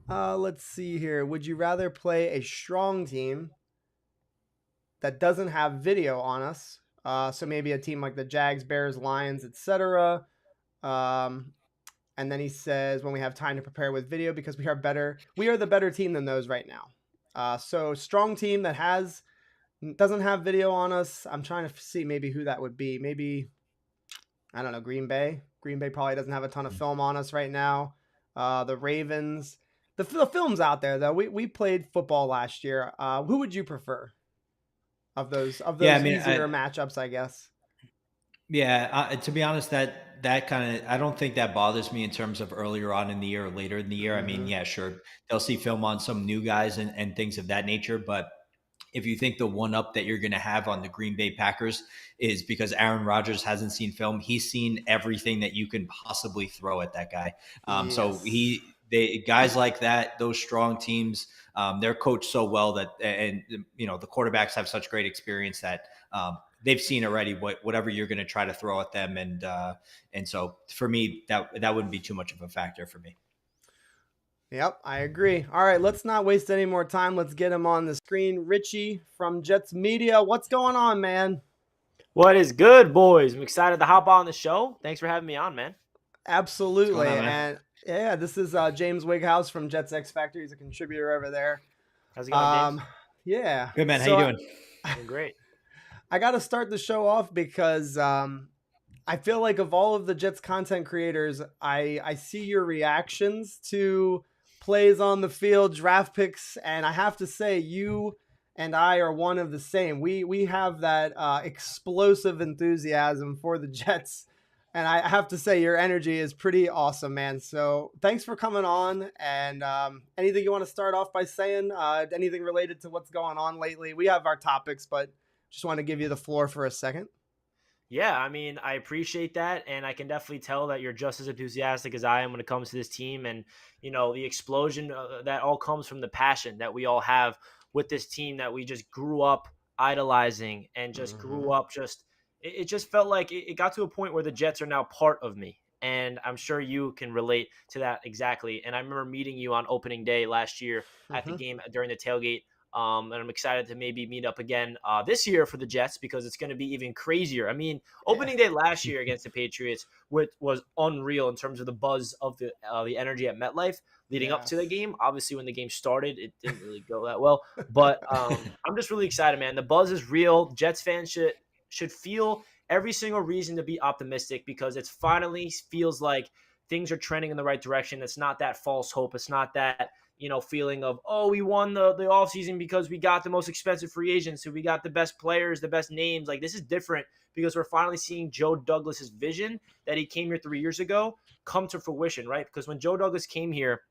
Let's see here. Would you rather play a strong team that doesn't have video on us? So maybe a team like the Jags, Bears, Lions, etc. Um, and then he says, when we have time to prepare with video, because we are the better team than those right now. So strong team that doesn't have video on us. I'm trying to see maybe who that would be. Maybe, I don't know, Green Bay. Green Bay probably doesn't have a ton of film on us right now. The Ravens. The film's out there though. We played football last year. Who would you prefer Yeah, I those mean, easier matchups? I guess. to be honest, that kind of I don't think that bothers me in terms of earlier on in the year or later in the year. I mean, Mm-hmm. yeah, sure, they'll see film on some new guys and things of that nature, but if you think the one up that you're going to have on the Green Bay Packers is because Aaron Rodgers hasn't seen film, he's seen everything that you can possibly throw at that guy. So Yes. guys like that, those strong teams, they're coached so well that, and the quarterbacks have such great experience that they've seen already whatever you're going to try to throw at them, and so for me that wouldn't be too much of a factor for me. Yep, I agree. All right, let's not waste any more time. Let's get him on the screen. Richie from Jets Media, what's going on, man? What is good, boys? I'm excited to hop on the show. Thanks for having me on, man. What's going Absolutely. on, man? And yeah, this is James Wighouse from Jets X Factor. He's a contributor over there. How's it going, James? Yeah. Good, man. How So you doing? Doing great. I got to start the show off because I feel like of all of the Jets content creators, I see your reactions to plays on the field, draft picks, and I have to say you and I are one of the same. We have that explosive enthusiasm for the Jets, and I have to say your energy is pretty awesome, man. So thanks for coming on. And anything you want to start off by saying? Anything related to what's going on lately? We have our topics, but just want to give you the floor for a second. Yeah, I mean, I appreciate that, and I can definitely tell that you're just as enthusiastic as I am when it comes to this team, and the explosion that all comes from the passion that we all have with this team that we just grew up idolizing and just grew up it just felt like it got to a point where the Jets are now part of me. And I'm sure you can relate to that exactly. And I remember meeting you on opening day last year at the Mm-hmm. game during the tailgate. And I'm excited to maybe meet up again this year for the Jets because it's going to be even crazier. I mean, Yeah. opening day last year against the Patriots was unreal in terms of the buzz of the energy at MetLife leading up to the Yes. game. Obviously, when the game started, it didn't really go that well. But I'm just really excited, man. The buzz is real. Jets fans should feel every single reason to be optimistic because it finally feels like things are trending in the right direction. It's not that false hope. It's not that feeling of, oh, we won the offseason because we got the most expensive free agents, so we got the best players, the best names. Like, this is different because we're finally seeing Joe Douglas's vision that he came here 3 years ago come to fruition, right? Because when Joe Douglas came here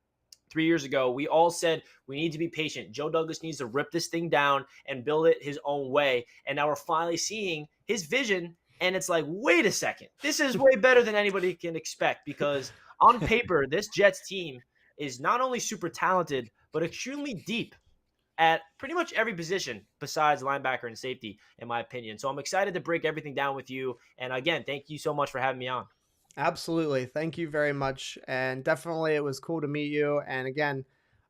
3 years ago, we all said we need to be patient. Joe Douglas needs to rip this thing down and build it his own way. And now we're finally seeing his vision. And it's like, wait a second, this is way better than anybody can expect because on paper, this Jets team is not only super talented, but extremely deep at pretty much every position besides linebacker and safety, in my opinion. So I'm excited to break everything down with you. And again, thank you so much for having me on. Absolutely. Thank you very much. And definitely it was cool to meet you. And again,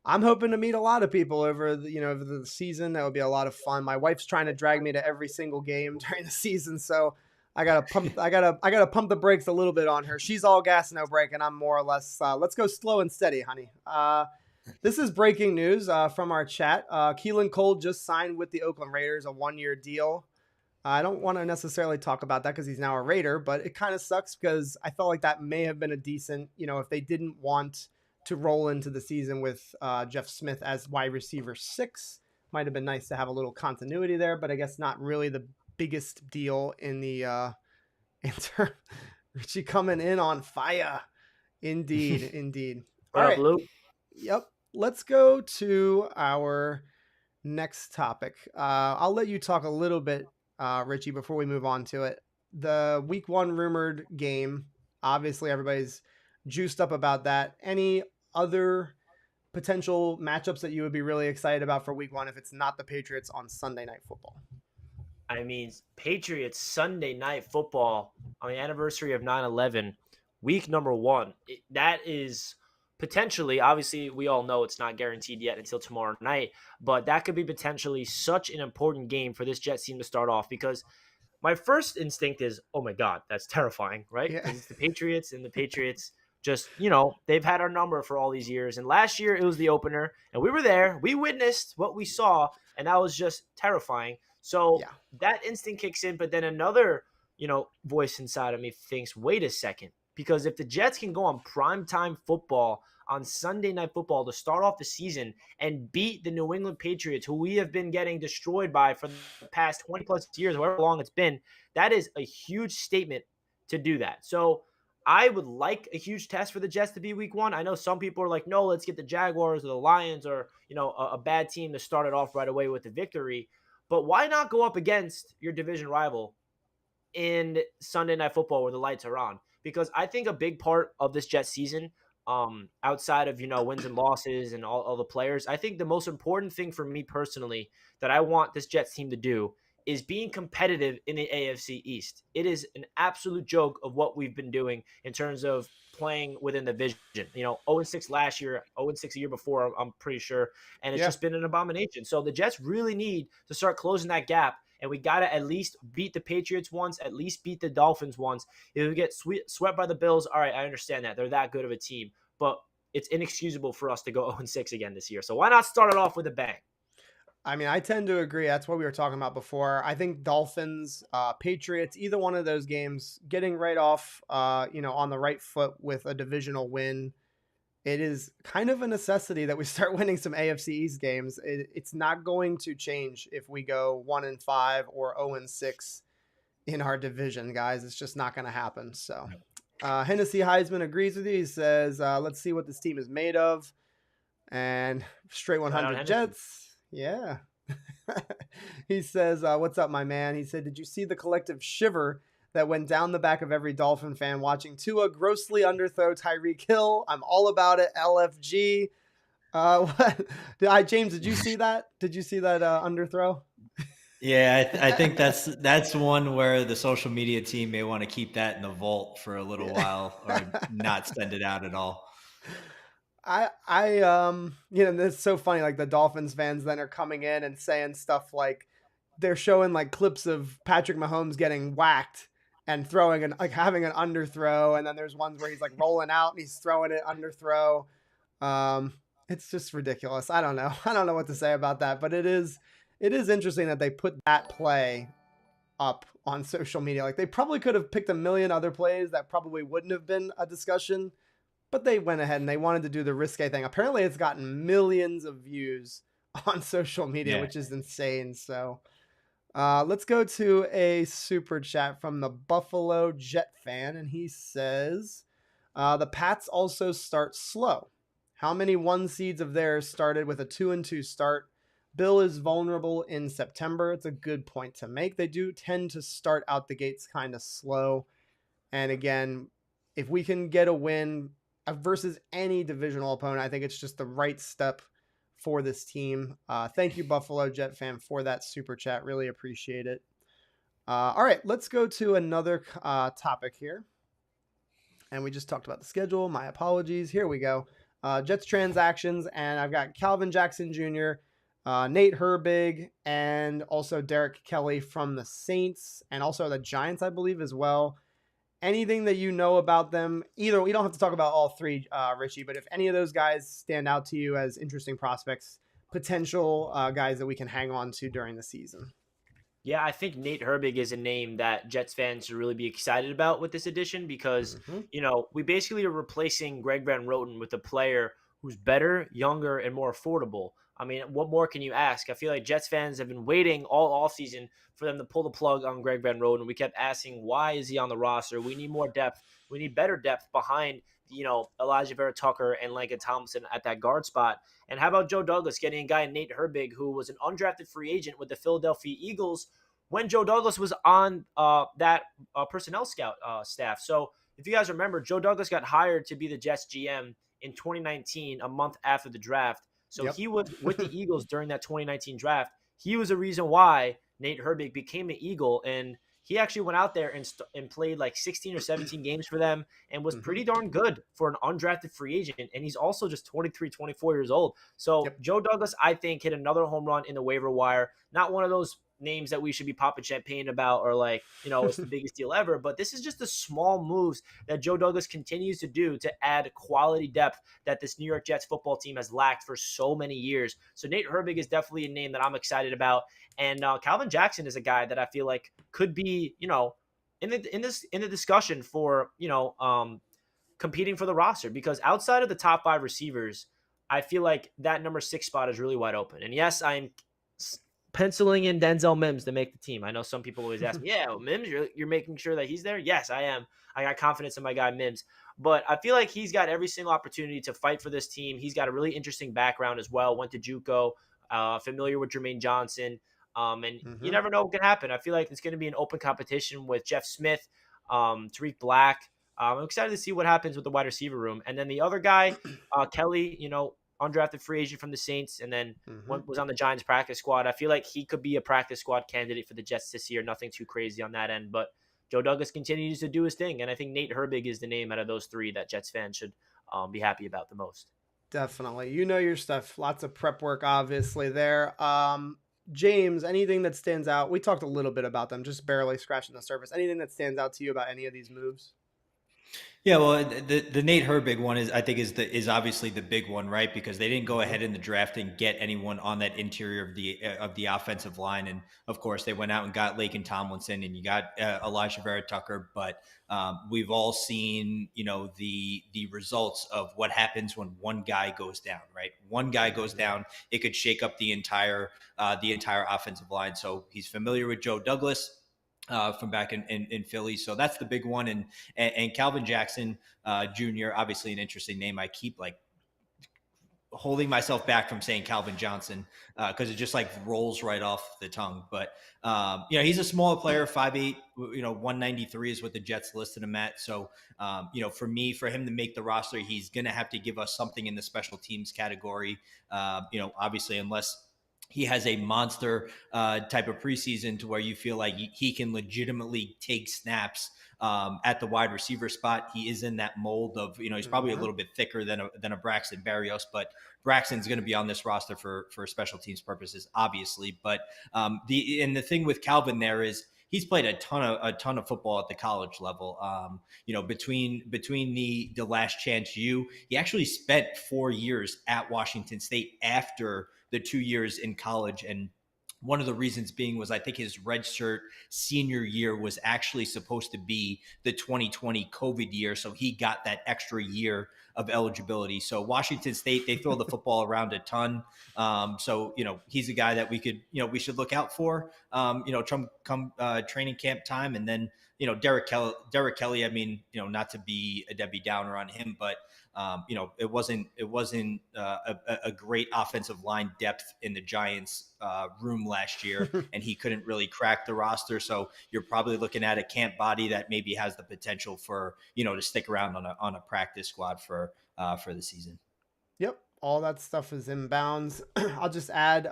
I'm hoping to meet a lot of people over the season. That would be a lot of fun. My wife's trying to drag me to every single game during the season, so I gotta pump the brakes a little bit on her. She's all gas, no brake, and I'm more or less let's go slow and steady, honey. This is breaking news from our chat. Keelan Cole just signed with the Oakland Raiders, a 1-year deal. I don't want to necessarily talk about that because he's now a Raider, but it kind of sucks because I felt like that may have been a decent, if they didn't want to roll into the season with Jeff Smith as wide receiver 6, might have been nice to have a little continuity there, but I guess not really the biggest deal in the Richie coming in on fire. Indeed, indeed. All What up, right. Lou? Yep. Let's go to our next topic. I'll let you talk a little bit, Richie, before we move on to it. The week 1 rumored game. Obviously, everybody's juiced up about that. Any other potential matchups that you would be really excited about for week 1 if it's not the Patriots on Sunday Night Football? I mean, Patriots Sunday Night Football on the anniversary of 9/11, week number 1. That is potentially, obviously, we all know it's not guaranteed yet until tomorrow night, but that could be potentially such an important game for this Jets team to start off because my first instinct is, oh my God, that's terrifying, right? Yeah. Because it's the Patriots, and the Patriots just, they've had our number for all these years. And last year it was the opener, and we were there. We witnessed what we saw, and that was just terrifying. So Yeah. that instinct kicks in, but then another, voice inside of me thinks, wait a second, because if the Jets can go on primetime football on Sunday Night Football to start off the season and beat the New England Patriots, who we have been getting destroyed by for the past 20 plus years, however long it's been, that is a huge statement to do that. So I would like a huge test for the Jets to be week 1. I know some people are like, no, let's get the Jaguars or the Lions or, a bad team to start it off right away with the victory. But why not go up against your division rival in Sunday Night Football where the lights are on? Because I think a big part of this Jets season, outside of, wins and losses and all the players, I think the most important thing for me personally that I want this Jets team to do is being competitive in the AFC East. It is an absolute joke of what we've been doing in terms of playing within the division. 0-6 last year, 0-6 a year before, I'm pretty sure, and it's just been an abomination. So the Jets really need to start closing that gap, and we got to at least beat the Patriots once, at least beat the Dolphins once. If we get swept by the Bills, all right, I understand that. They're that good of a team, but it's inexcusable for us to go 0-6 again this year. So why not start it off with a bang? I mean, I tend to agree. That's what we were talking about before. I think Dolphins, Patriots, either one of those games, getting right off, on the right foot with a divisional win, it is kind of a necessity that we start winning some AFC East games. It's not going to change if we go 1-5 or 0-6 in our division, guys. It's just not going to happen. So, Hennessy Heisman agrees with you. He says, let's see what this team is made of. And straight 100 Jets. Yeah. He says, what's up, my man? He said, did you see the collective shiver that went down the back of every Dolphin fan watching Tua grossly underthrow Tyreek Hill? I'm all about it. LFG. James, did you see that? Did you see that underthrow? Yeah, I think that's one where the social media team may want to keep that in the vault for a little while or not send it out at all. It's so funny. Like the Dolphins fans then are coming in and saying stuff like they're showing like clips of Patrick Mahomes getting whacked and throwing having an underthrow. And then there's ones where he's like rolling out and he's throwing it underthrow. It's just ridiculous. I don't know. I don't know what to say about that, but it is interesting that they put that play up on social media. Like they probably could have picked a million other plays that probably wouldn't have been a discussion. But they went ahead and they wanted to do the risque thing. Apparently, it's gotten millions of views on social media, which is insane. So let's go to a super chat from the Buffalo Jet fan. And he says, the Pats also start slow. How many 1 seeds of theirs started with a 2-2 start? Bill is vulnerable in September. It's a good point to make. They do tend to start out the gates kind of slow. And again, if we can get a win versus any divisional opponent, I think it's just the right step for this team. Thank you, Buffalo Jet fan, for that super chat. Really appreciate it. All right, let's go to another topic here. And we just talked about the schedule. My apologies. Here we go. Jets transactions, and I've got Calvin Jackson Jr., Nate Herbig, and also Derrick Kelly from the Saints, and also the Giants, I believe, as well. Anything that you know about them, either we don't have to talk about all three, Richie, but if any of those guys stand out to you as interesting prospects, potential guys that we can hang on to during the season. Yeah, I think Nate Herbig is a name that Jets fans should really be excited about with this addition because, Hmm. we basically are replacing Greg Van Roten with a player who's better, younger, and more affordable. I mean, what more can you ask? I feel like Jets fans have been waiting all offseason for them to pull the plug on Greg Van Roten. We kept asking, why is he on the roster? We need more depth. We need better depth behind, Elijah Vera Tucker and Lanka Thompson at that guard spot. And how about Joe Douglas getting a guy, Nate Herbig, who was an undrafted free agent with the Philadelphia Eagles when Joe Douglas was on that personnel scout staff. So if you guys remember, Joe Douglas got hired to be the Jets GM in 2019, a month after the draft. So Yep. he was with the Eagles during that 2019 draft. He was a reason why Nate Herbig became an Eagle, and he actually went out there and played like 16 or 17 games for them and was Hmm. pretty darn good for an undrafted free agent. And he's also just 23, 24 years old. So Yep. Joe Douglas, I think, hit another home run in the waiver wire. Not one of those names that we should be popping champagne about or like, it's the biggest deal ever. But this is just the small moves that Joe Douglas continues to do to add quality depth that this New York Jets football team has lacked for so many years. So Nate Herbig is definitely a name that I'm excited about. And Calvin Jackson is a guy that I feel like could be, in the discussion for, competing for the roster because outside of the top 5 receivers, I feel like that number 6 spot is really wide open. And yes, I'm penciling in Denzel Mims to make the team. I know some people always ask me, yeah, well, Mims, you're making sure that he's there? Yes, I am. I got confidence in my guy Mims. But I feel like he's got every single opportunity to fight for this team. He's got a really interesting background as well. Went to JUCO, familiar with Jermaine Johnson. And you Hmm. never know what can happen. I feel like it's going to be an open competition with Jeff Smith, Tariq Black. I'm excited to see what happens with the wide receiver room. And then the other guy, Kelly, undrafted free agent from the Saints, and then Hmm. was on the Giants practice squad. I feel like he could be a practice squad candidate for the Jets this year. Nothing too crazy on that end, but Joe Douglas continues to do his thing, and I think Nate Herbig is the name out of those 3 that Jets fans should be happy about the most. Definitely. You know your stuff. Lots of prep work, obviously, there. James, anything that stands out? We talked a little bit about them, just barely scratching the surface. Anything that stands out to you about any of these moves? Yeah, well, the Nate Herbig one is, I think, is obviously the big one, right? Because they didn't go Hmm. ahead in the draft and get anyone on that interior of the offensive line, and of course they went out and got Laken Tomlinson, and you got Elijah Vera Tucker. But we've all seen, the results of what happens when one guy goes down, right? One guy goes Hmm. down, it could shake up the entire offensive line. So he's familiar with Joe Douglas. From back in Philly, so that's the big one, and Calvin Jackson Jr. Obviously an interesting name. I keep like holding myself back from saying Calvin Johnson because it just like rolls right off the tongue. But he's a small player, 5'8", 193 is what the Jets listed him at. So for him to make the roster, he's going to have to give us something in the special teams category. Obviously, unless he has a monster type of preseason to where you feel like he can legitimately take snaps at the wide receiver spot. He is in that mold of, he's probably a Hmm. little bit thicker than a Braxton Berrios, but Braxton's going to be on this roster for special teams purposes, obviously. But the thing with Calvin there is he's played a ton of football at the college level. Between the last chance he actually spent 4 years at Washington State after the 2 years in college. And one of the reasons being was I think his redshirt senior year was actually supposed to be the 2020 COVID year. So he got that extra year of eligibility. So Washington State, they throw the football around a ton. So he's a guy that we should look out for, come training camp time. And then, Derrick Kelly, I mean, not to be a Debbie Downer on him, but it wasn't a great offensive line depth in the Giants room last year, and he couldn't really crack the roster. So you're probably looking at a camp body that maybe has the potential for to stick around on a practice squad for the season. Yep, all that stuff is inbounds. I'll just add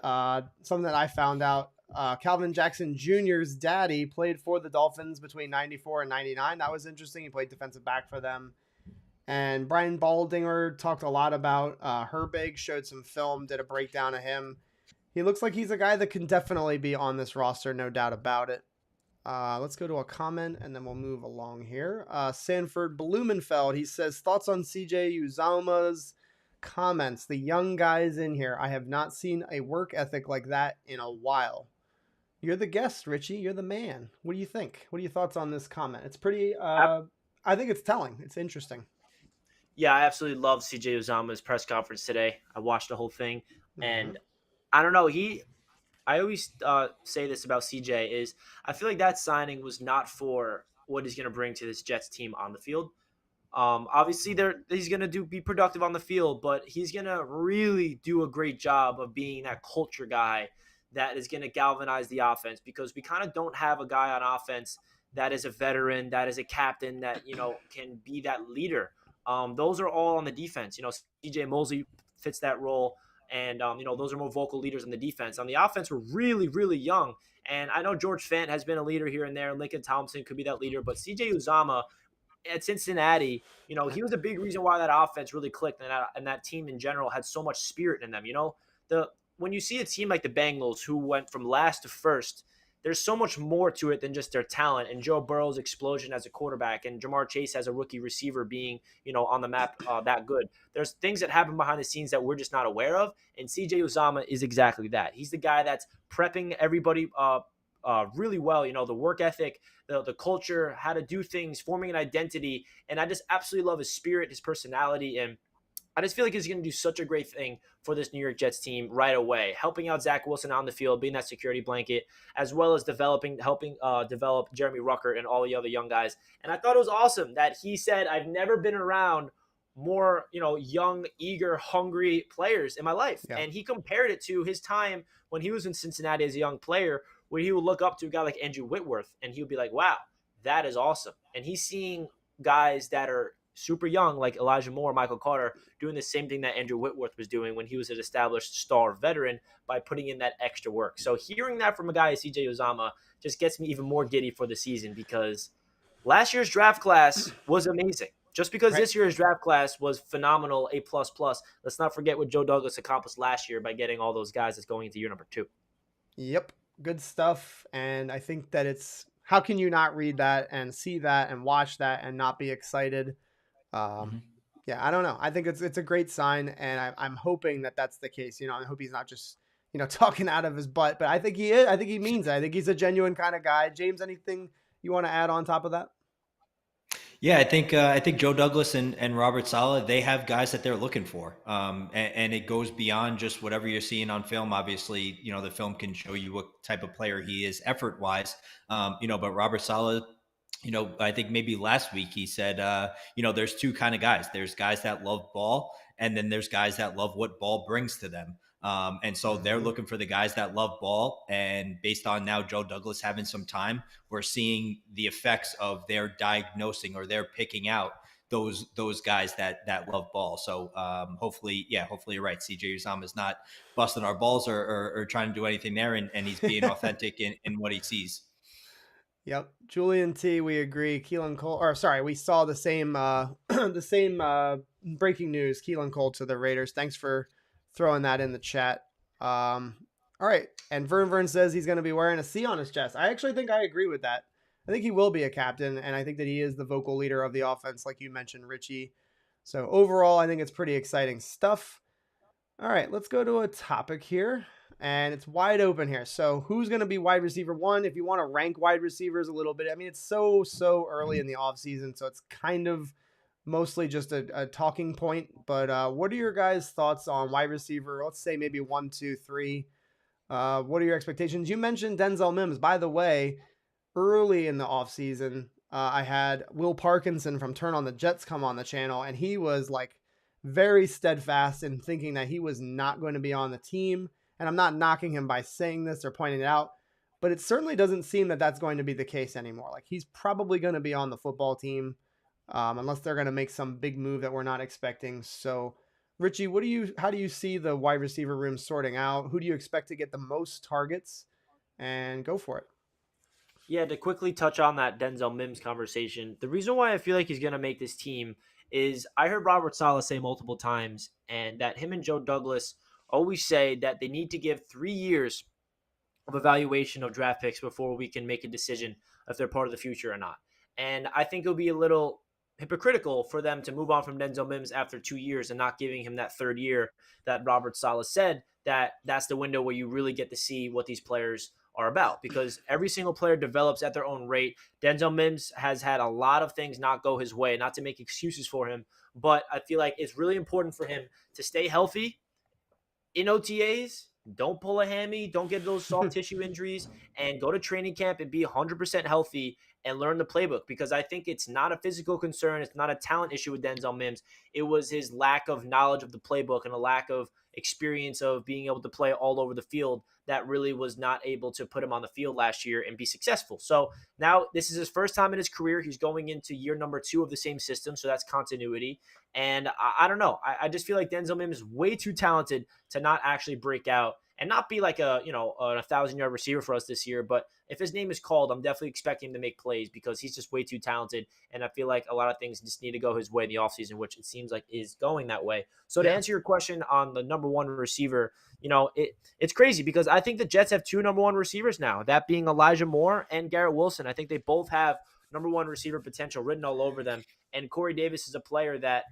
something that I found out. Calvin Jackson Jr.'s daddy played for the Dolphins between 94 and 99. That was interesting. He played defensive back for them. And Brian Baldinger talked a lot about Herbig, showed some film, did a breakdown of him. He looks like he's a guy that can definitely be on this roster, no doubt about it. Let's go to a comment and then we'll move along here. Sanford Blumenfeld, he says, thoughts on CJ Uzama's comments. The young guys in here, I have not seen a work ethic like that in a while. You're the guest, Richie. You're the man. What do you think? What are your thoughts on this comment? It's pretty. Ab- I think it's telling. It's interesting. Yeah, I absolutely love CJ Uzama's press conference today. I watched the whole thing, Hmm. and I don't know. I always say this about CJ is I feel like that signing was not for what he's going to bring to this Jets team on the field. Obviously, he's gonna be productive on the field, but he's gonna really do a great job of being that culture guy that is gonna galvanize the offense because we kind of don't have a guy on offense that is a veteran, that is a captain, that can be that leader. Those are all on the defense. CJ Mosley fits that role, and those are more vocal leaders on the defense. On the offense, we're really, really young, and I know George Fant has been a leader here and there. Lincoln Thompson could be that leader, but CJ Uzama at Cincinnati, he was a big reason why that offense really clicked and that team in general had so much spirit in them. The when you see a team like the Bengals who went from last to first, there's so much more to it than just their talent and Joe Burrow's explosion as a quarterback and Jamar Chase as a rookie receiver being, on the map that good. There's things that happen behind the scenes that we're just not aware of, and CJ Uzama is exactly that. He's the guy that's prepping everybody really well. The work ethic, the culture, how to do things, forming an identity. And I just absolutely love his spirit, his personality. And I just feel like he's going to do such a great thing for this New York Jets team right away, helping out Zach Wilson on the field, being that security blanket, as well as helping develop Jeremy Ruckert and all the other young guys. And I thought it was awesome that he said, I've never been around more, young, eager, hungry players in my life. Yeah. And he compared it to his time when he was in Cincinnati as a young player, where he would look up to a guy like Andrew Whitworth and he would be like, wow, that is awesome. And he's seeing guys that are super young, like Elijah Moore, Michael Carter, doing the same thing that Andrew Whitworth was doing when he was an established star veteran by putting in that extra work. So hearing that from a guy like CJ Uzama just gets me even more giddy for the season because last year's draft class was amazing. Just because Right. this year's draft class was phenomenal, A++, let's not forget what Joe Douglas accomplished last year by getting all those guys that's going into year number 2. Yep. Good stuff. And I think that it's how can you not read that and see that and watch that and not be excited? Um, Mm-hmm. yeah, I don't know. I think it's a great sign, and I'm hoping that that's the case. I hope he's not just talking out of his butt, but I think he is. I think he means it. I think he's a genuine kind of guy. James, anything you want to add on top of that? Yeah, I think Joe Douglas and Robert Saleh, they have guys that they're looking for, and it goes beyond just whatever you're seeing on film. Obviously, the film can show you what type of player he is effort wise, but Robert Saleh, I think maybe last week he said, there's two kind of guys. There's guys that love ball, and then there's guys that love what ball brings to them. And so they're Mm-hmm. looking for the guys that love ball. And based on now Joe Douglas having some time, we're seeing the effects of their diagnosing or their picking out those guys that love ball. So hopefully you're right. CJ Uzama is not busting our balls or trying to do anything there, and he's being authentic in what he sees. Yep. Julian T, we agree. Keelan Cole, or sorry, we saw the same the same breaking news. Keelan Cole to the Raiders. Thanks for throwing that in the chat. All right. And Vern says he's going to be wearing a C on his chest. I actually think I agree with that. I think he will be a captain, and I think that he is the vocal leader of the offense, like you mentioned, Richie. So overall, I think it's pretty exciting stuff. All right, let's go to a topic here, and it's wide open here. So, who's going to be wide receiver one? If you want to rank wide receivers a little bit, I mean, it's so early in the offseason, so it's kind of mostly just a talking point. But what are your guys' thoughts on wide receiver? Let's say maybe 1, 2, 3. What are your expectations? You mentioned Denzel Mims. By the way, early in the offseason, I had Will Parkinson from Turn on the Jets come on the channel, and he was like very steadfast in thinking that he was not going to be on the team. And I'm not knocking him by saying this or pointing it out, but it certainly doesn't seem that that's going to be the case anymore. Like he's probably going to be on the football team unless they're going to make some big move that we're not expecting. So, Richie, how do you see the wide receiver room sorting out? Who do you expect to get the most targets? And go for it. Yeah, to quickly touch on that Denzel Mims conversation, the reason why I feel like he's going to make this team is I heard Robert Saleh say multiple times, and that him and Joe Douglas always say that they need to give 3 years of evaluation of draft picks before we can make a decision if they're part of the future or not. And I think it'll be a little hypocritical for them to move on from Denzel Mims after 2 years and not giving him that third year that Robert Saleh said that that's the window where you really get to see what these players are about, because every single player develops at their own rate. Denzel Mims has had a lot of things not go his way, not to make excuses for him, but I feel like it's really important for him to stay healthy in OTAs. Don't pull a hammy, don't get those soft tissue injuries, and go to training camp and be 100% healthy and learn the playbook, because I think it's not a physical concern. It's not a talent issue with Denzel Mims. It was his lack of knowledge of the playbook and a lack of experience of being able to play all over the field that really was not able to put him on the field last year and be successful. So now this is his first time in his career. He's going into year number 2 of the same system. So that's continuity. And I don't know. I just feel like Denzel Mims is way too talented to not actually break out and not be like a 1,000-yard receiver for us this year. But if his name is called, I'm definitely expecting him to make plays, because he's just way too talented. And I feel like a lot of things just need to go his way in the offseason, which it seems like is going that way. So to answer your question on the number one receiver, it's crazy, because I think the Jets have 2 number one receivers now, that being Elijah Moore and Garrett Wilson. I think they both have number one receiver potential written all over them. And Corey Davis is a player that,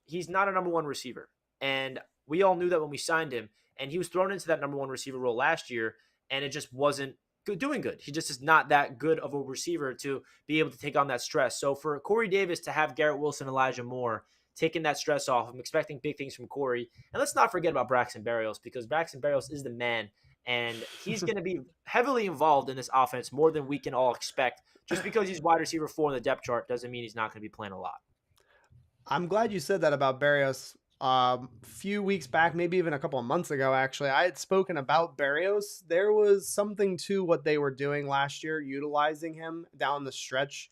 he's not a number one receiver. And we all knew that when we signed him, and he was thrown into that number one receiver role last year, and it just wasn't doing good. He just is not that good of a receiver to be able to take on that stress. So for Corey Davis to have Garrett Wilson, Elijah Moore taking that stress off, I'm expecting big things from Corey. And let's not forget about Braxton Berrios, because Braxton Berrios is the man, and he's going to be heavily involved in this offense more than we can all expect. Just because he's wide receiver 4 in the depth chart doesn't mean he's not going to be playing a lot. I'm glad you said that about Berrios. Few weeks back, maybe even a couple of months ago, actually, I had spoken about Berrios. There was something to what they were doing last year, utilizing him down the stretch.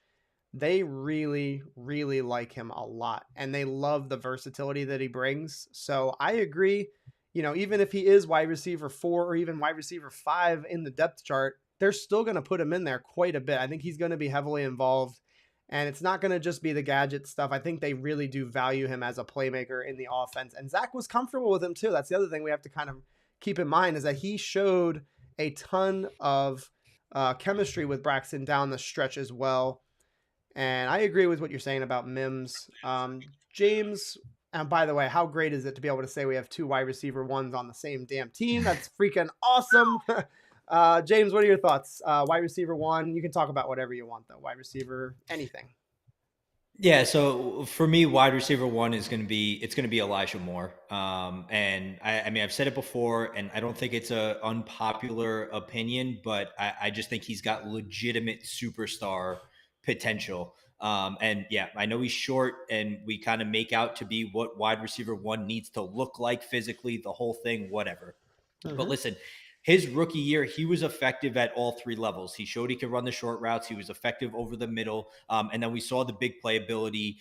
They really, really like him a lot, and they love the versatility that he brings. So I agree. Even if he is wide receiver 4 or even wide receiver 5 in the depth chart, they're still going to put him in there quite a bit. I think he's going to be heavily involved. And it's not going to just be the gadget stuff. I think they really do value him as a playmaker in the offense. And Zach was comfortable with him too. That's the other thing we have to kind of keep in mind, is that he showed a ton of chemistry with Braxton down the stretch as well. And I agree with what you're saying about Mims. James, and by the way, how great is it to be able to say we have 2 wide receiver 1s on the same damn team? That's freaking awesome. James, what are your thoughts? Wide receiver 1, you can talk about whatever you want, though. Wide receiver, anything. Yeah, so for me, wide receiver 1 is going to be Elijah Moore. And I mean, I've said it before, and I don't think it's a unpopular opinion, but I just think he's got legitimate superstar potential. And yeah, I know he's short, and we kind of make out to be what wide receiver 1 needs to look like physically, the whole thing, whatever. Mm-hmm. But listen, his rookie year, he was effective at all 3 levels. He showed he could run the short routes. He was effective over the middle. And then we saw the big playability,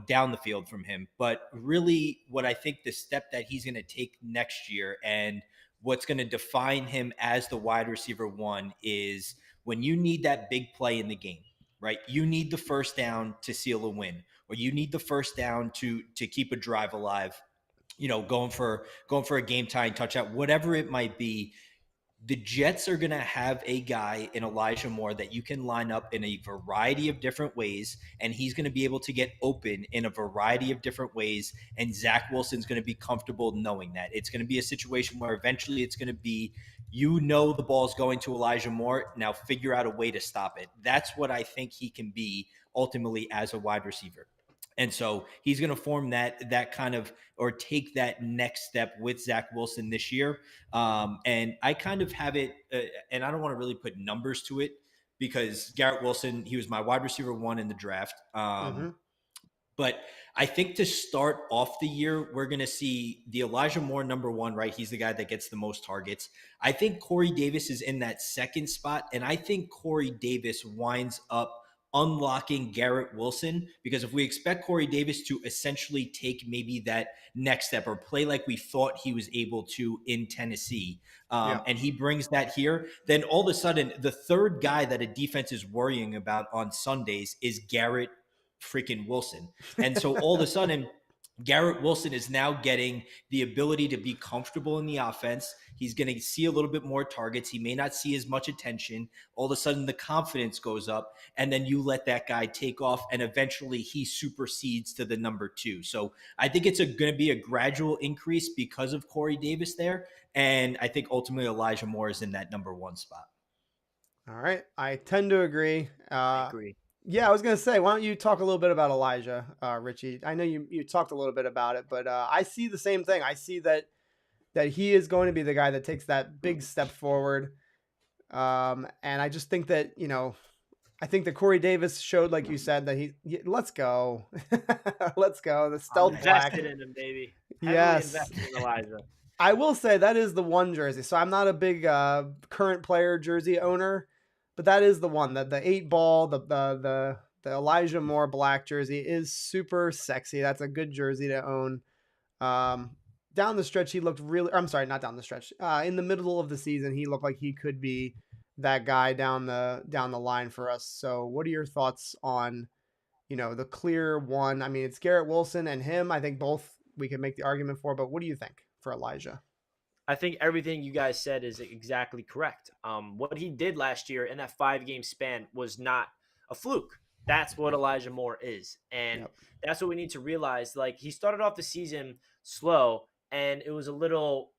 down the field from him. But really what I think the step that he's going to take next year, and what's going to define him as the wide receiver 1, is when you need that big play in the game, right? You need the first down to seal a win, or you need the first down to keep a drive alive. Going for a game tying touchdown, whatever it might be. The Jets are going to have a guy in Elijah Moore that you can line up in a variety of different ways, and he's going to be able to get open in a variety of different ways. And Zach Wilson's going to be comfortable knowing that. It's going to be a situation where eventually it's going to be, the ball's going to Elijah Moore. Now figure out a way to stop it. That's what I think he can be ultimately as a wide receiver. And so he's going to form that kind of, or take that next step with Zach Wilson this year. And I kind of have it, and I don't want to really put numbers to it, because Garrett Wilson, he was my wide receiver 1 in the draft. But I think to start off the year, we're going to see the Elijah Moore number 1, right? He's the guy that gets the most targets. I think Corey Davis is in that second spot. And I think Corey Davis winds up unlocking Garrett Wilson, because if we expect Corey Davis to essentially take maybe that next step or play like we thought he was able to in Tennessee, and he brings that here, then all of a sudden the third guy that a defense is worrying about on Sundays is Garrett freaking Wilson. And so all of a sudden Garrett Wilson is now getting the ability to be comfortable in the offense. He's going to see a little bit more targets. He may not see as much attention. All of a sudden, the confidence goes up, and then you let that guy take off, and eventually he supersedes to the number 2. So I think it's going to be a gradual increase because of Corey Davis there, and I think ultimately Elijah Moore is in that number 1 spot. All right. I tend to agree. I agree. Yeah, I was going to say, why don't you talk a little bit about Elijah, Richie? I know you talked a little bit about it, but I see the same thing. I see that he is going to be the guy that takes that big step forward. And I just think that, I think that Corey Davis showed, like you said, that let's go. Let's go. The stealth black. Invested in him, baby. Yes. Invested in Elijah. I will say that is the one jersey. So I'm not a big current player jersey owner, but that is the one, that the 8-ball, the Elijah Moore black jersey is super sexy. That's a good jersey to own. Down the stretch, he looked really, I'm sorry, not down the stretch. In the middle of the season, he looked like he could be that guy down the line for us. So what are your thoughts on, the clear one? I mean, it's Garrett Wilson and him. I think both we can make the argument for, but what do you think for Elijah? I think everything you guys said is exactly correct. What he did last year in that 5-game span was not a fluke. That's what Elijah Moore is. And that's what we need to realize. Like, he started off the season slow, and it was a little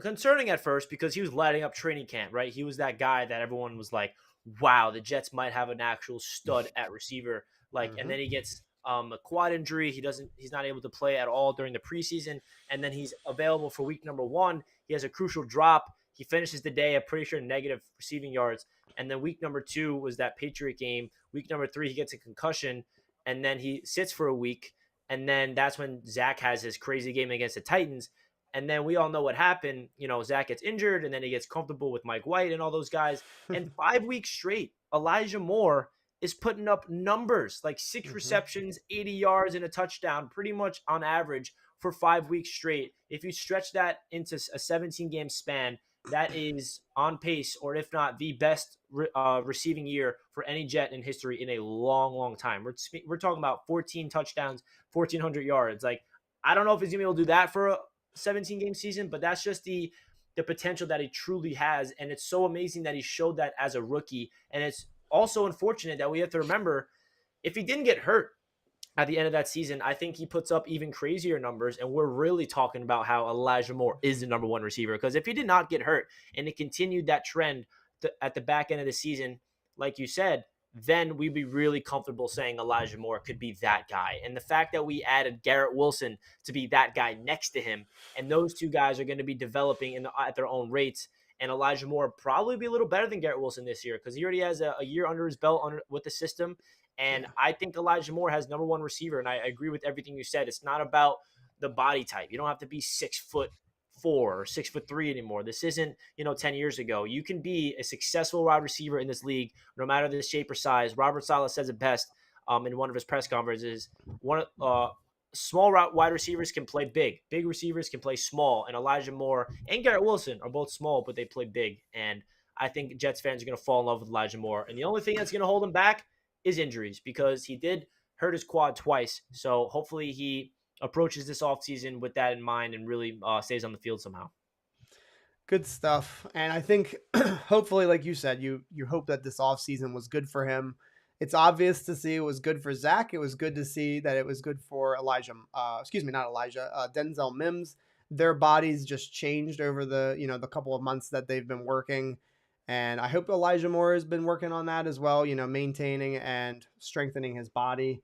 concerning at first because he was lighting up training camp, right? He was that guy that everyone was like, wow, the Jets might have an actual stud at receiver. Like, and then he gets a quad injury. He's not able to play at all during the preseason. And then he's available for week number 1. He has a crucial drop. He finishes the day, I'm pretty sure, negative receiving yards. And then week number 2 was that Patriot game. Week number 3, he gets a concussion, and then he sits for a week. And then that's when Zach has his crazy game against the Titans. And then we all know what happened. Zach gets injured, and then he gets comfortable with Mike White and all those guys. And 5 weeks straight, Elijah Moore is putting up numbers like 6 receptions, 80 yards, and a touchdown, pretty much on average for 5 weeks straight. If you stretch that into a 17-game span, that is on pace, or if not the best receiving year for any Jet in history in a long, long time. We're talking about 14 touchdowns, 1,400 yards. Like, I don't know if he's going to be able to do that for a 17-game season, but that's just the potential that he truly has. And it's so amazing that he showed that as a rookie. And it's also unfortunate that we have to remember, if he didn't get hurt at the end of that season, I think he puts up even crazier numbers. And we're really talking about how Elijah Moore is the number 1 receiver. Because if he did not get hurt and it continued that trend at the back end of the season, like you said, then we'd be really comfortable saying Elijah Moore could be that guy. And the fact that we added Garrett Wilson to be that guy next to him, and those two guys are going to be developing at their own rates, and Elijah Moore probably be a little better than Garrett Wilson this year because he already has a year under his belt with the system. And I think Elijah Moore has number 1 receiver, and I agree with everything you said. It's not about the body type. You don't have to be 6'4" or 6'3" anymore. This isn't 10 years ago. You can be a successful wide receiver in this league, no matter the shape or size. Robert Saleh says it best in one of his press conferences. Small wide receivers can play big. Big receivers can play small. And Elijah Moore and Garrett Wilson are both small, but they play big. And I think Jets fans are going to fall in love with Elijah Moore. And the only thing that's going to hold him back is injuries, because he did hurt his quad twice. So hopefully he approaches this offseason with that in mind and really stays on the field somehow. Good stuff. And I think hopefully, like you said, you hope that this offseason was good for him. It's obvious to see it was good for Zach. It was good to see that it was good for Denzel Mims. Their bodies just changed over the couple of months that they've been working. And I hope Elijah Moore has been working on that as well, maintaining and strengthening his body.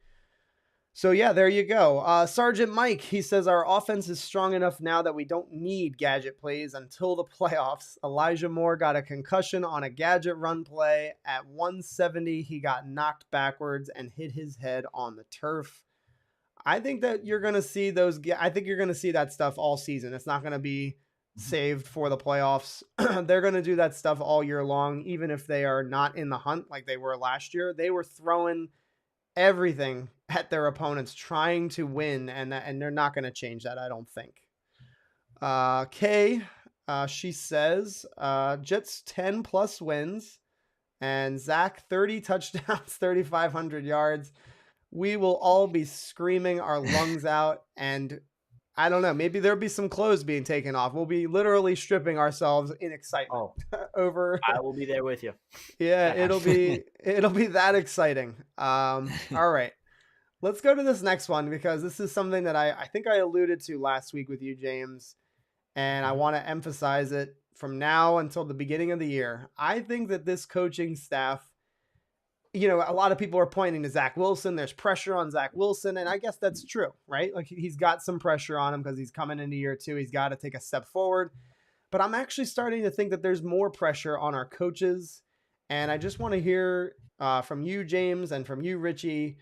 So, yeah, there you go. Sergeant Mike, he says, our offense is strong enough now that we don't need gadget plays until the playoffs. Elijah Moore got a concussion on a gadget run play. At 170, he got knocked backwards and hit his head on the turf. I think that you're going to see that stuff all season. It's not going to be saved for the playoffs. They're going to do that stuff all year long, even if they are not in the hunt like they were last year. They were throwing everything at their opponents, trying to win, and they're not going to change that, I don't think. Kay, she says, Jets 10 plus wins, and Zach 30 touchdowns, 3,500 yards. we will all be screaming our lungs out, and I don't know, maybe there'll be some clothes being taken off. We'll be literally stripping ourselves in excitement Oh, over. I will be there with you. Yeah, That it'll happens. be that exciting. All right. Let's go to this next one because this is something that I think I alluded to last week with you, James, and I want to emphasize it from now until the beginning of the year. I think that this coaching staff, a lot of people are pointing to Zach Wilson. There's pressure on Zach Wilson, and I guess that's true, right? Like he's got some pressure on him because he's coming into year two. He's got to take a step forward. But I'm actually starting to think that there's more pressure on our coaches, and I just want to hear from you, James, and from you, Richie.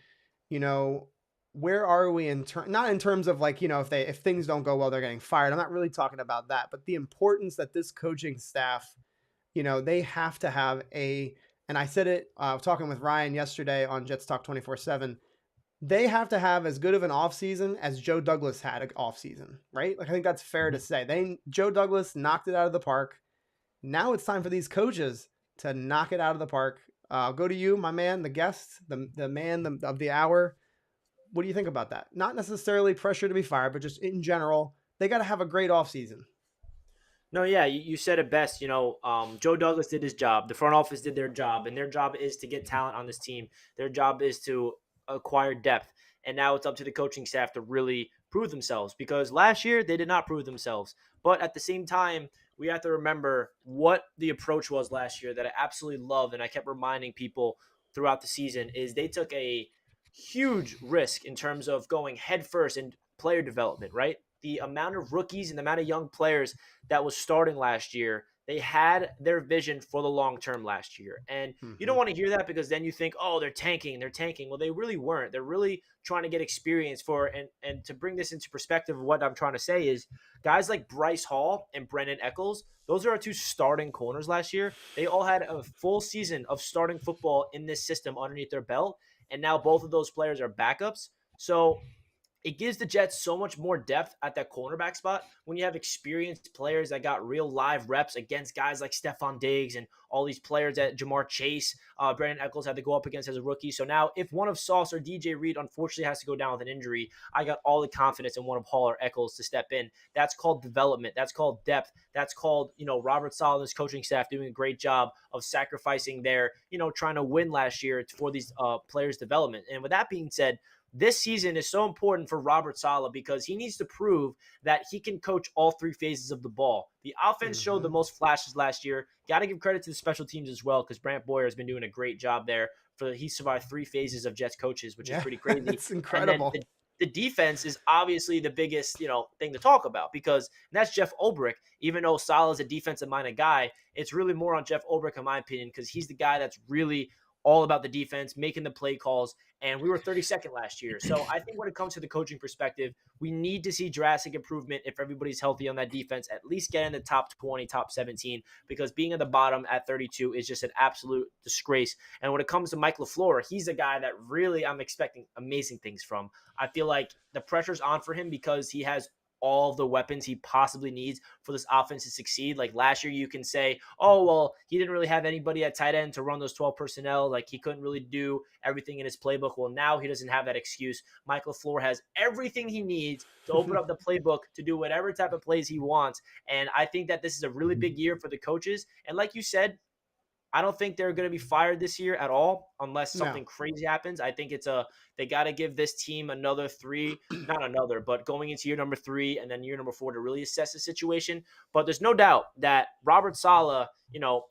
You know, where are we not in terms of like if things don't go well, they're getting fired. I'm not really talking about that, but the importance that this coaching staff, they have to have and I said it talking with Ryan yesterday on Jets Talk 24/7. They have to have as good of an offseason as Joe Douglas had an offseason, right? Like I think that's fair to say. Joe Douglas knocked it out of the park. Now it's time for these coaches to knock it out of the park. I'll go to you, my man, the guest, the man of the hour. What do you think about that? Not necessarily pressure to be fired, but just in general, they got to have a great offseason. No, yeah, you said it best. Joe Douglas did his job. The front office did their job, and their job is to get talent on this team. Their job is to acquire depth. And now it's up to the coaching staff to really prove themselves because last year they did not prove themselves. But at the same time, we have to remember what the approach was last year that I absolutely loved. And I kept reminding people throughout the season is they took a huge risk in terms of going headfirst in player development, right? The amount of rookies and the amount of young players that was starting last year, they had their vision for the long term last year. And you don't want to hear that because then you think, oh, they're tanking. Well, they really weren't. They're really trying to get experience and to bring this into perspective, what I'm trying to say is guys like Bryce Hall and Brendan Eccles, those are our two starting corners last year. They all had a full season of starting football in this system underneath their belt. And now both of those players are backups. So it gives the Jets so much more depth at that cornerback spot when you have experienced players that got real live reps against guys like Stephon Diggs and all these players that Jamar Chase, Brandon Eccles had to go up against as a rookie. So now if one of Sauce or DJ Reed unfortunately has to go down with an injury, I got all the confidence in one of Hall or Eccles to step in. That's called development. That's called depth. That's called, Robert Sala's coaching staff doing a great job of sacrificing their, trying to win last year for these players' development. And with that being said, this season is so important for Robert Saleh because he needs to prove that he can coach all three phases of the ball. The offense showed the most flashes last year. Got to give credit to the special teams as well because Brant Boyer has been doing a great job there. He survived 3 phases of Jets coaches, which is pretty crazy. It's incredible. And then the defense is obviously the biggest, thing to talk about because that's Jeff Ulbrich. Even though Saleh is a defensive-minded guy, it's really more on Jeff Ulbrich, in my opinion, because he's the guy that's really all about the defense, making the play calls, and we were 32nd last year. So I think when it comes to the coaching perspective, we need to see drastic improvement if everybody's healthy on that defense, at least get in the top 20, top 17, because being at the bottom at 32 is just an absolute disgrace. And when it comes to Mike LaFleur, he's a guy that really I'm expecting amazing things from. I feel like the pressure's on for him because he has all of the weapons he possibly needs for this offense to succeed. Like last year, you can say, oh, well, he didn't really have anybody at tight end to run those 12 personnel. Like he couldn't really do everything in his playbook. Well, now he doesn't have that excuse. Mike LaFleur has everything he needs to open up the playbook to do whatever type of plays he wants. And I think that this is a really big year for the coaches. And like you said, I don't think they're going to be fired this year at all unless something crazy happens. I think they got to give this team another 3, not another, but going into year number 3 and then year number 4 to really assess the situation. But there's no doubt that Robert Saleh,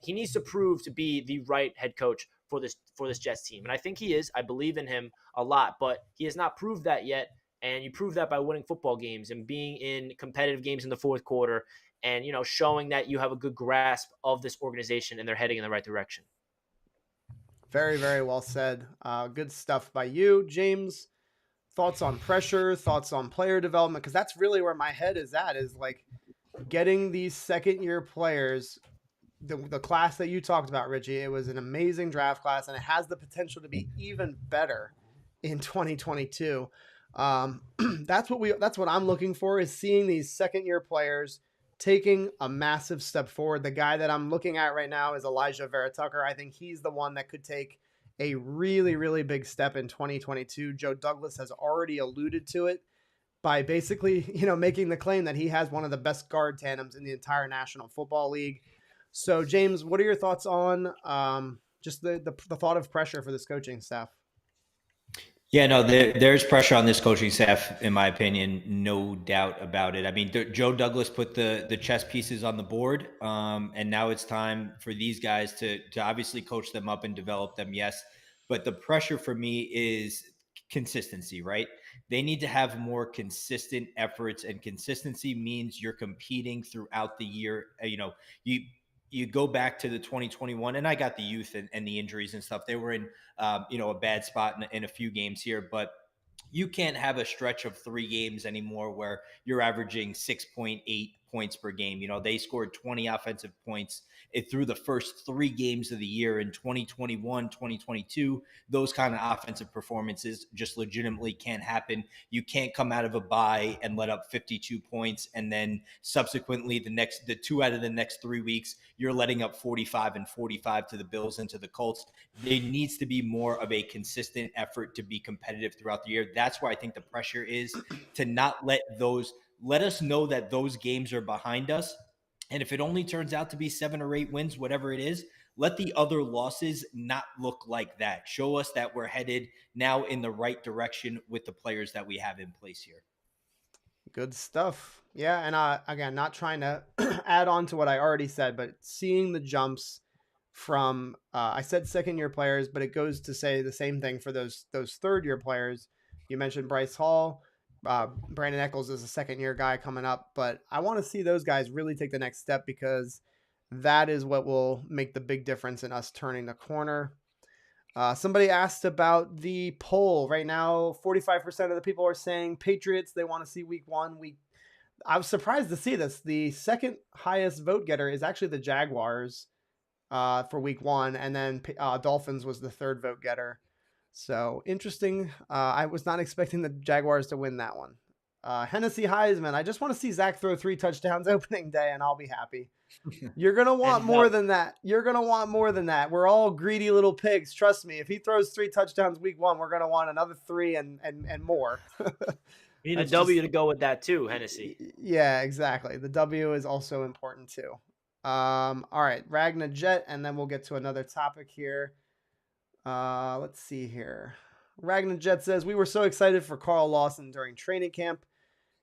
he needs to prove to be the right head coach for this Jets team. And I think he is. I believe in him a lot, but he has not proved that yet. And you prove that by winning football games and being in competitive games in the fourth quarter and, showing that you have a good grasp of this organization and they're heading in the right direction. Very, very well said. Good stuff by you, James. Thoughts on pressure, thoughts on player development, because that's really where my head is at, is like getting these second-year players, the class that you talked about, Richie. It was an amazing draft class, and it has the potential to be even better in 2022. That's what I'm looking for, is seeing these second-year players taking a massive step forward. The guy that I'm looking at right now is Elijah Vera Tucker. I think he's the one that could take a really, really big step in 2022. Joe Douglas has already alluded to it by basically, making the claim that he has one of the best guard tandems in the entire National Football League. So, James, what are your thoughts on just the thought of pressure for this coaching staff? Yeah, no, there's pressure on this coaching staff, in my opinion, no doubt about it. I mean, Joe Douglas put the chess pieces on the board, and now it's time for these guys to obviously coach them up and develop them. Yes, but the pressure for me is consistency, right? They need to have more consistent efforts, and consistency means you're competing throughout the year. You go back to the 2021, and I got the youth and the injuries and stuff. They were in a bad spot in a few games here, but you can't have a stretch of 3 games anymore where you're averaging 6.8 points per game. They scored 20 offensive points through the first 3 games of the year in 2021, 2022. Those kind of offensive performances just legitimately can't happen. You can't come out of a bye and let up 52 points, and then subsequently the 2 out of the next 3 weeks, you're letting up 45 and 45 to the Bills and to the Colts. There needs to be more of a consistent effort to be competitive throughout the year. That's where I think the pressure is, to not let us know that those games are behind us. And if it only turns out to be 7 or 8 wins, whatever it is, let the other losses not look like that. Show us that we're headed now in the right direction with the players that we have in place here. Good stuff. Yeah, and again, not trying to add on to what I already said, but seeing the jumps from I said second year players, but it goes to say the same thing for those third year players. You mentioned Bryce Hall. Brandon Eccles is a second year guy coming up, but I want to see those guys really take the next step, because that is what will make the big difference in us turning the corner. Somebody asked about the poll. Right now, 45% of the people are saying Patriots. They want to see week 1. I was surprised to see this. The second highest vote getter is actually the Jaguars for week 1, and then Dolphins was the third vote getter. So interesting. I was not expecting the Jaguars to win that one. Hennessy Heisman. I just want to see Zach throw 3 touchdowns opening day, and I'll be happy. You're going to want more than that. You're going to want more than that. We're all greedy little pigs. Trust me. If he throws 3 touchdowns week 1, we're going to want another 3 and more. You need a W to go with that too, Hennessy. Yeah, exactly. The W is also important too. All right, Ragna Jet, and then we'll get to another topic here. Let's see here. Ragna Jet says, we were so excited for Carl Lawson during training camp.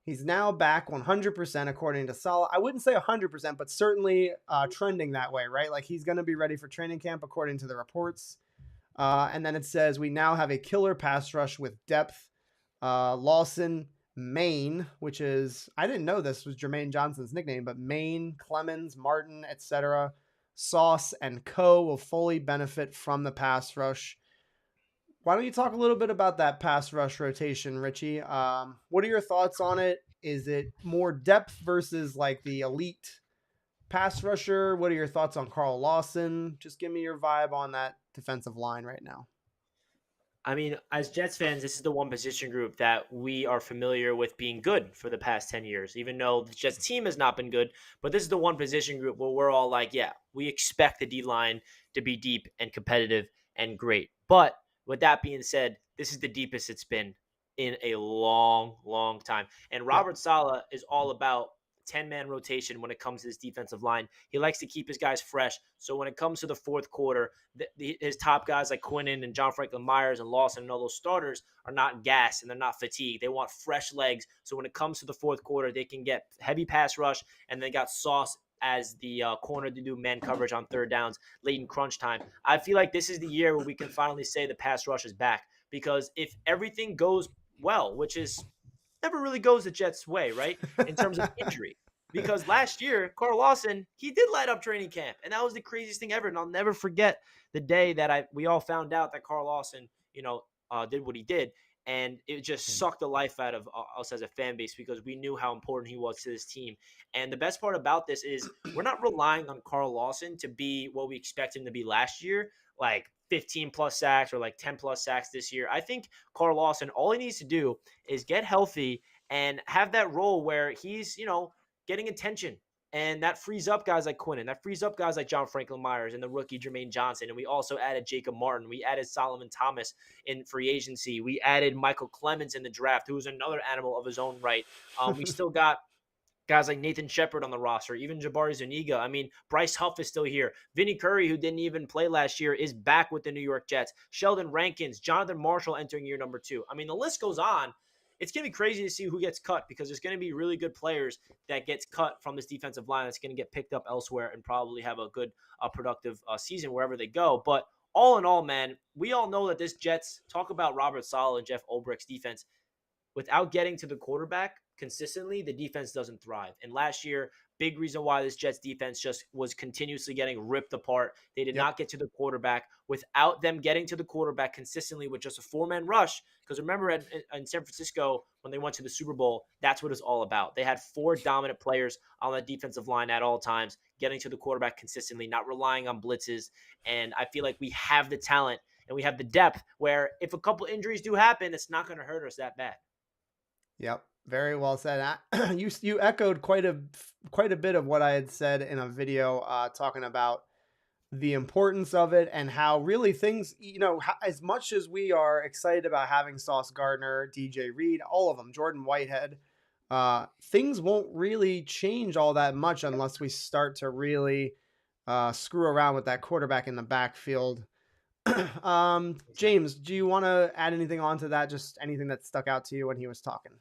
He's now back 100% according to Salah. I wouldn't say 100%, but certainly trending that way, right? Like, he's going to be ready for training camp according to the reports. And then it says, we now have a killer pass rush with depth. Lawson, Maine, which is, I didn't know this was Jermaine Johnson's nickname, but Maine, Clemens, Martin, etc. Sauce and Co. will fully benefit from the pass rush. Why don't you talk a little bit about that pass rush rotation, Richie? What are your thoughts on it? Is it more depth versus like the elite pass rusher? What are your thoughts on Carl Lawson? Just give me your vibe on that defensive line right now. I mean, as Jets fans, this is the one position group that we are familiar with being good for the past 10 years, even though the Jets team has not been good. But this is the one position group where we're all like, yeah, we expect the D-line to be deep and competitive and great. But with that being said, this is the deepest it's been in a long, long time. And Robert Saleh is all about 10-man rotation when it comes to his defensive line. He likes to keep his guys fresh. So when it comes to the fourth quarter, his top guys like Quinnen and John Franklin Myers and Lawson and all those starters are not gassed and they're not fatigued. They want fresh legs. So when it comes to the fourth quarter, they can get heavy pass rush, and they got Sauce as the corner to do man coverage on third downs late in crunch time. I feel like this is the year where we can finally say the pass rush is back, because if everything goes well, which is never really goes the Jets' way, right, in terms of injury. Because last year, Carl Lawson, he did light up training camp, and that was the craziest thing ever. And I'll never forget the day that we all found out that Carl Lawson, did what he did, and it just sucked the life out of us as a fan base, because we knew how important he was to this team. And the best part about this is we're not relying on Carl Lawson to be what we expect him to be last year, like 15 plus sacks or like 10 plus sacks this year. I think Carl Lawson, all he needs to do is get healthy and have that role where he's, getting attention And that frees up guys like Quinnen. That frees up guys like John Franklin Myers and the rookie Jermaine Johnson. And we also added Jacob Martin. We added Solomon Thomas in free agency. We added Michael Clemens in the draft, who is another animal of his own right. We still got guys like Nathan Shepard on the roster, even Jabari Zuniga. I mean, Bryce Huff is still here. Vinny Curry, who didn't even play last year, is back with the New York Jets. Sheldon Rankins, Jonathan Marshall entering year number 2. I mean, the list goes on. It's going to be crazy to see who gets cut because there's going to be really good players that gets cut from this defensive line that's going to get picked up elsewhere and probably have a good, productive season wherever they go. But all in all, man, we all know that this Jets, talk about Robert Saleh and Jeff Ulbricht's defense, without getting to the quarterback consistently, the defense doesn't thrive. And last year, big reason why this Jets defense just was continuously getting ripped apart. They did not get to the quarterback. Without them getting to the quarterback consistently with just a 4-man rush, because remember in San Francisco, when they went to the Super Bowl, that's what it's all about. They had 4 dominant players on the defensive line at all times, getting to the quarterback consistently, not relying on blitzes. And I feel like we have the talent and we have the depth where if a couple injuries do happen, it's not going to hurt us that bad. Yep, very well said. You echoed quite a bit of what I had said in a video talking about the importance of it and how really things, as much as we are excited about having Sauce Gardner, DJ Reed, all of them, Jordan Whitehead, things won't really change all that much unless we start to really screw around with that quarterback in the backfield. James, do you want to add anything on to that? Just anything that stuck out to you when he was talking?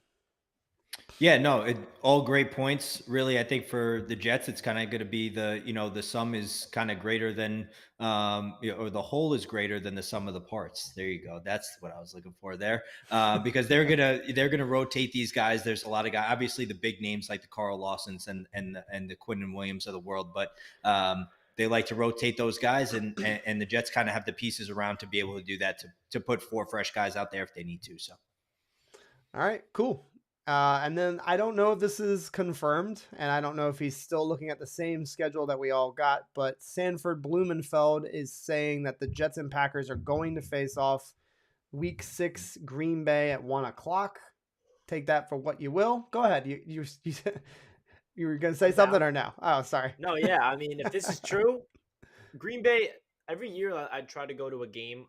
Yeah, no, all great points. Really, I think for the Jets, it's kind of going to be the sum is kind of greater than, or the whole is greater than the sum of the parts. There you go. That's what I was looking for there, because they're gonna rotate these guys. There's a lot of guys, obviously the big names like the Carl Lawsons and the Quinnen Williams of the world, but they like to rotate those guys, and the Jets kind of have the pieces around to be able to do that to put 4 fresh guys out there if they need to. So, all right, cool. And then I don't know if this is confirmed, and I don't know if he's still looking at the same schedule that we all got, but Sanford Blumenfeld is saying that the Jets and Packers are going to face off Week 6 Green Bay at 1 o'clock. Take that for what you will. Go ahead. You were going to say something or no? Oh, sorry. No, yeah. I mean, if this is true, Green Bay, every year I try to go to a game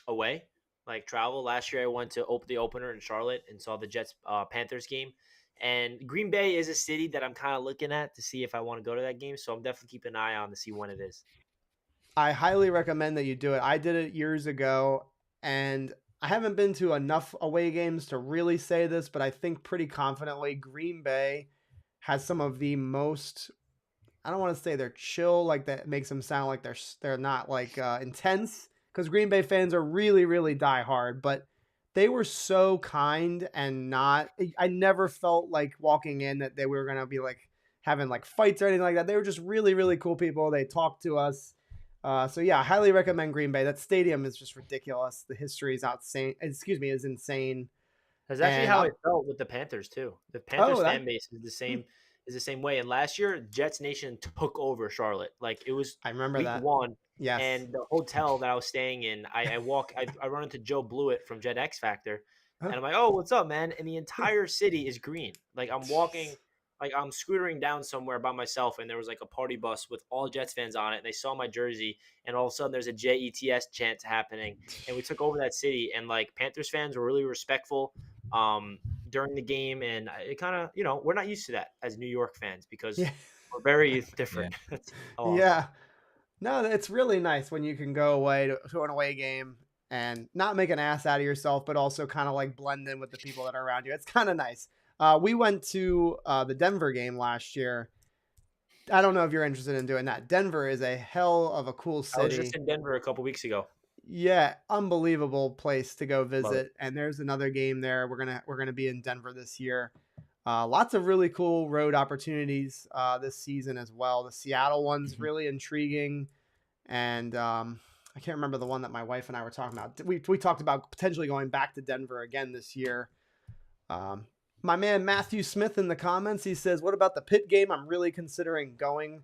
away. Like travel. Last year I went to the opener in Charlotte and saw the Jets Panthers game. And Green Bay is a city that I'm kind of looking at to see if I want to go to that game. So I'm definitely keeping an eye on to see when it is. I highly recommend that you do it. I did it years ago, and I haven't been to enough away games to really say this, but I think pretty confidently Green Bay has some of the most, I don't want to say they're chill, like that makes them sound like they're not like intense, because Green Bay fans are really, really diehard, but they were so kind and I never felt like walking in that they were going to be like having like fights or anything like that. They were just really, really cool people. They talked to us. So yeah, I highly recommend Green Bay. That stadium is just ridiculous. The history is insane. That's actually how it felt with the Panthers too. The Panthers fan base is the same way. And last year, Jets Nation took over Charlotte. Like it was, I remember week that. 1. Yes. And the hotel that I was staying in, I run into Joe Blewett from Jet X Factor, and I'm like, oh, what's up, man? And the entire city is green. Like I'm walking, like I'm scootering down somewhere by myself, and there was like a party bus with all Jets fans on it. And they saw my jersey, and all of a sudden there's a JETS chant happening, and we took over that city. And like Panthers fans were really respectful during the game, and it kind of, we're not used to that as New York fans because we're very different. Yeah. No, it's really nice when you can go away to an away game and not make an ass out of yourself, but also kind of like blend in with the people that are around you. It's kind of nice. We went to the Denver game last year. I don't know if you're interested in doing that. Denver is a hell of a cool city. I was just in Denver a couple weeks ago. Yeah, unbelievable place to go visit. And there's another game there. We're gonna be in Denver this year. Lots of really cool road opportunities this season as well. The Seattle one's really intriguing, and I can't remember the one that my wife and I were talking about. We talked about potentially going back to Denver again this year. My man Matthew Smith in the comments, he says, "What about the Pitt game? I'm really considering going."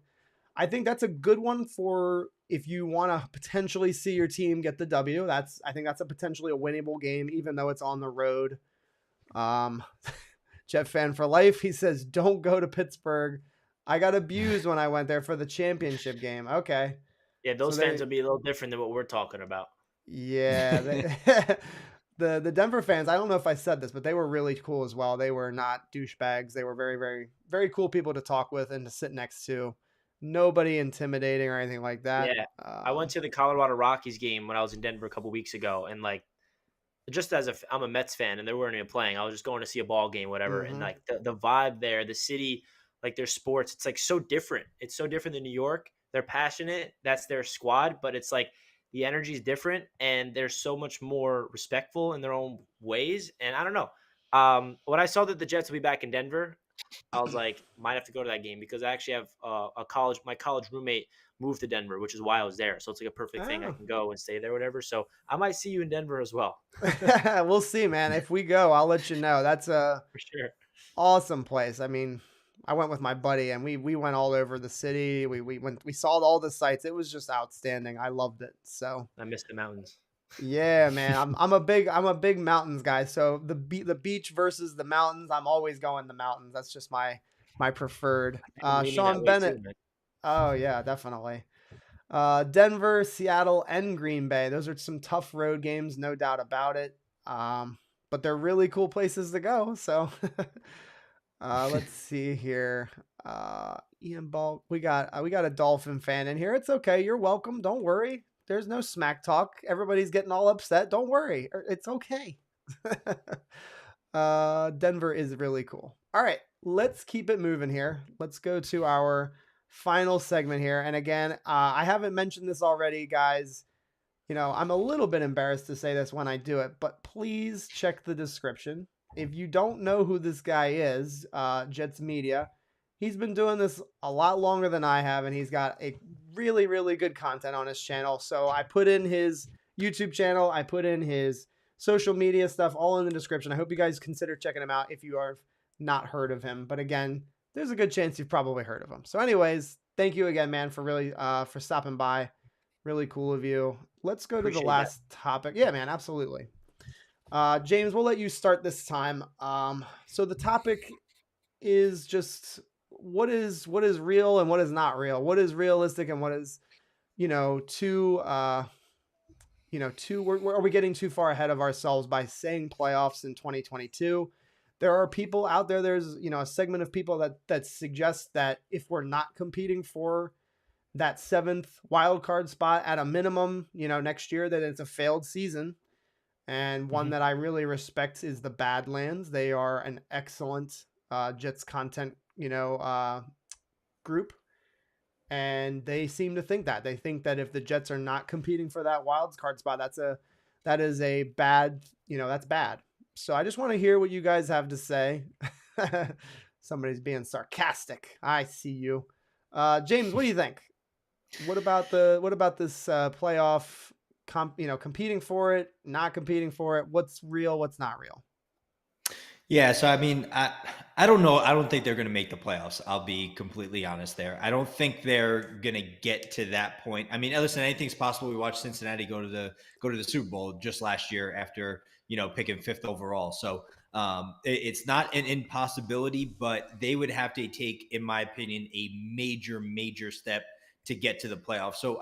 I think that's a good one for if you want to potentially see your team get the W. I think that's a potentially a winnable game, even though it's on the road. Jet fan for life. He says, don't go to Pittsburgh. I got abused when I went there for the championship game. Okay. Yeah, So those fans they will be a little different than what we're talking about. Yeah, the Denver fans, I don't know if I said this, but they were really cool as well. They were not douchebags. They were very, very, very cool people to talk with and to sit next to. Nobody intimidating or anything like that. Yeah. I went to the Colorado Rockies game when I was in Denver a couple weeks ago, and like just as I'm a Mets fan and they weren't even playing, I was just going to see a ball game, whatever. And Mhm. like the vibe there, the city, like their sports, it's like so different. It's so different than New York. They're passionate. That's their squad, but it's like the energy is different and they're so much more respectful in their own ways. And I don't know. When I saw that the Jets will be back in Denver, I was like, might have to go to that game because I actually have my college roommate moved to Denver, which is why I was there. So it's like a perfect thing. I Oh. can go and stay there, whatever. So I might see you in Denver as well. We'll see, man. If we go, I'll let you know. That's a For sure. awesome place. I mean, I went with my buddy and we went all over the city. We saw all the sights. It was just outstanding. I loved it. So I miss the mountains. yeah, man. I'm a big mountains guy. So the beach versus the mountains, I'm always going the mountains. That's just my preferred. I'm leaning that Sean way too, Bennett. man. Oh yeah, definitely. Denver, Seattle, and Green Bay. Those are some tough road games, no doubt about it. But they're really cool places to go. So let's see here. Ian Ball, we got a Dolphin fan in here. It's okay. You're welcome. Don't worry. There's no smack talk. Everybody's getting all upset. Don't worry. It's okay. Denver is really cool. All right, let's keep it moving here. Let's go to our final segment here. And again, I haven't mentioned this already, guys. You know, I'm a little bit embarrassed to say this when I do it, but please check the description. If you don't know who this guy is, Jets Media, he's been doing this a lot longer than I have, and he's got a really, really good content on his channel. So I put in his YouTube channel, I put in his social media stuff all in the description. I hope you guys consider checking him out if you are not heard of him. But again, there's a good chance you've probably heard of him. So, anyways, thank you again, man, for really for stopping by. Really cool of you. Let's go to the Appreciate that. last topic. Yeah, man, absolutely. James, we'll let you start this time. So the topic is just what is real and what is not real. What is realistic and what is too are we getting too far ahead of ourselves by saying playoffs in 2022? There are people out there. There's a segment of people that suggests that if we're not competing for that seventh wild card spot at a minimum, next year, that it's a failed season. And one Mhm. that I really respect is the Badlands. They are an excellent Jets content, group, and they seem to think that if the Jets are not competing for that wild card spot, that is a bad, that's bad. So I just want to hear what you guys have to say. Somebody's being sarcastic. I see you, James. What do you think? What about this playoff? Competing for it, not competing for it. What's real? What's not real? Yeah, so I mean, I don't know. I don't think they're going to make the playoffs. I'll be completely honest there. I don't think they're going to get to that point. I mean, listen, anything's possible. We watched Cincinnati go to the Super Bowl just last year after picking fifth overall. So it's not an impossibility, but they would have to take, in my opinion, a major step to get to the playoffs. So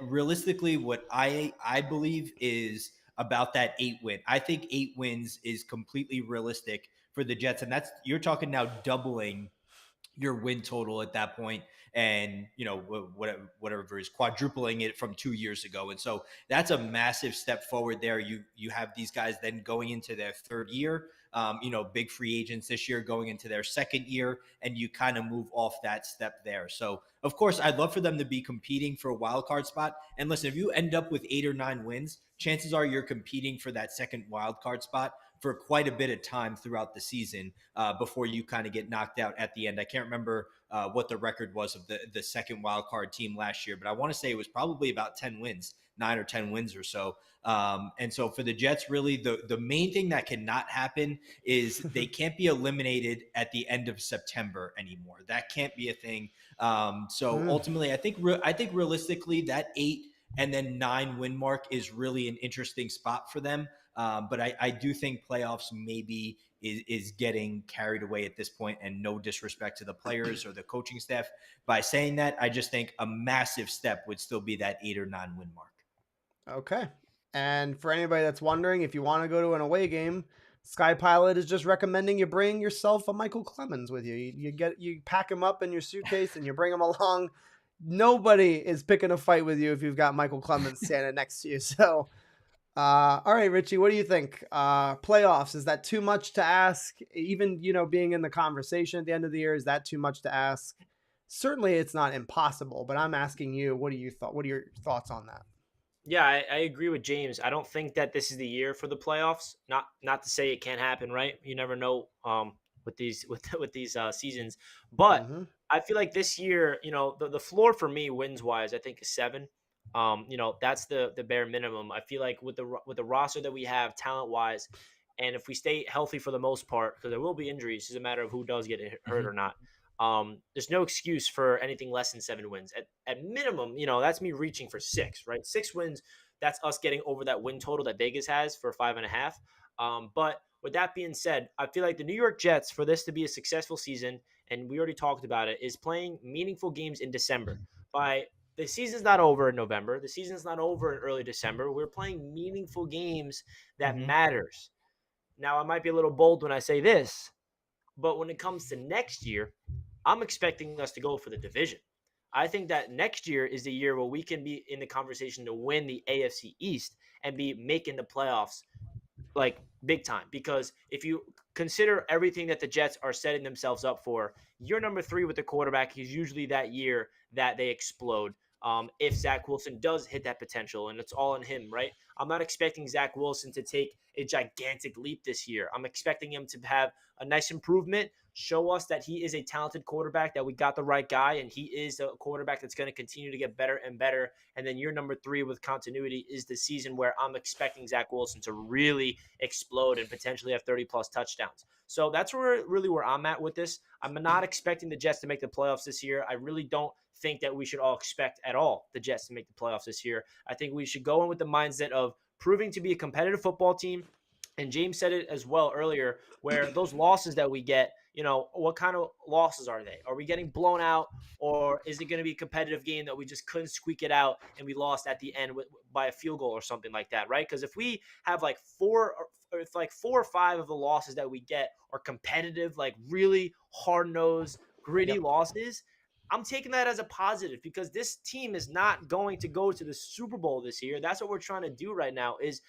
realistically, what I believe is about that 8 win. I think 8 wins is completely realistic for the Jets. And that's, you're talking now doubling your win total at that point, and whatever is quadrupling it from 2 years ago. And so that's a massive step forward there. You have these guys then going into their third year, big free agents this year going into their second year, and you kind of move off that step there. So of course I'd love for them to be competing for a wild card spot. And listen, if you end up with 8 or 9 wins, chances are you're competing for that second wild card spot for quite a bit of time throughout the season before you kind of get knocked out at the end. I can't remember what the record was of the second wild card team last year, but I want to say it was probably about 10 wins, 9 or 10 wins or so. And so for the Jets, really the main thing that cannot happen is they can't be eliminated at the end of September anymore. That can't be a thing. So ultimately, I think realistically that and then 9-win mark is really an interesting spot for them. But I do think playoffs maybe is getting carried away at this point, and no disrespect to the players or the coaching staff by saying that. I just think a massive step would still be that 8 or 9-win mark. Okay. And for anybody that's wondering, if you want to go to an away game, Sky Pilot is just recommending you bring yourself a Michael Clemens with you. You pack him up in your suitcase and you bring him along. Nobody is picking a fight with you if you've got Michael Clemens standing next to you. So, all right, Richie, what do you think? Playoffs, is that too much to ask? Even, being in the conversation at the end of the year, is that too much to ask? Certainly it's not impossible, but I'm asking you, what are your thoughts on that? Yeah, I agree with James. I don't think that this is the year for the playoffs. Not to say it can't happen, right? You never know with these with these seasons. But Mm-hmm. I feel like this year, the floor for me wins wise, I think is 7. That's the bare minimum. I feel like with the roster that we have talent wise, and if we stay healthy for the most part, because there will be injuries, it's a matter of who does get hurt or not. There's no excuse for anything less than 7 wins. At minimum, that's me reaching for 6, right? 6 wins, that's us getting over that win total that Vegas has for 5.5. But with that being said, I feel like the New York Jets, for this to be a successful season, and we already talked about it, is playing meaningful games in December. The season's not over in November. The season's not over in early December. We're playing meaningful games that matters. Now, I might be a little bold when I say this, but when it comes to next year, I'm expecting us to go for the division. I think that next year is the year where we can be in the conversation to win the AFC East and be making the playoffs like big time. Because if you consider everything that the Jets are setting themselves up for, year number 3 with the quarterback is usually that year that they explode. If Zach Wilson does hit that potential, and it's all in him, right? I'm not expecting Zach Wilson to take a gigantic leap this year. I'm expecting him to have a nice improvement, show us that he is a talented quarterback, that we got the right guy, and he is a quarterback that's going to continue to get better and better. And then year number 3 with continuity is the season where I'm expecting Zach Wilson to really explode and potentially have 30-plus touchdowns. So that's where I'm at with this. I'm not expecting the Jets to make the playoffs this year. I really don't think that we should all expect at all the Jets to make the playoffs this year. I think we should go in with the mindset of proving to be a competitive football team. And James said it as well earlier, where those losses that we get, what kind of losses are they? Are we getting blown out, or is it going to be a competitive game that we just couldn't squeak it out and we lost at the end by a field goal or something like that, right? Because if we have like 4 or 5 of the losses that we get are competitive, like really hard-nosed, gritty losses, I'm taking that as a positive, because this team is not going to go to the Super Bowl this year. That's what we're trying to do right now, is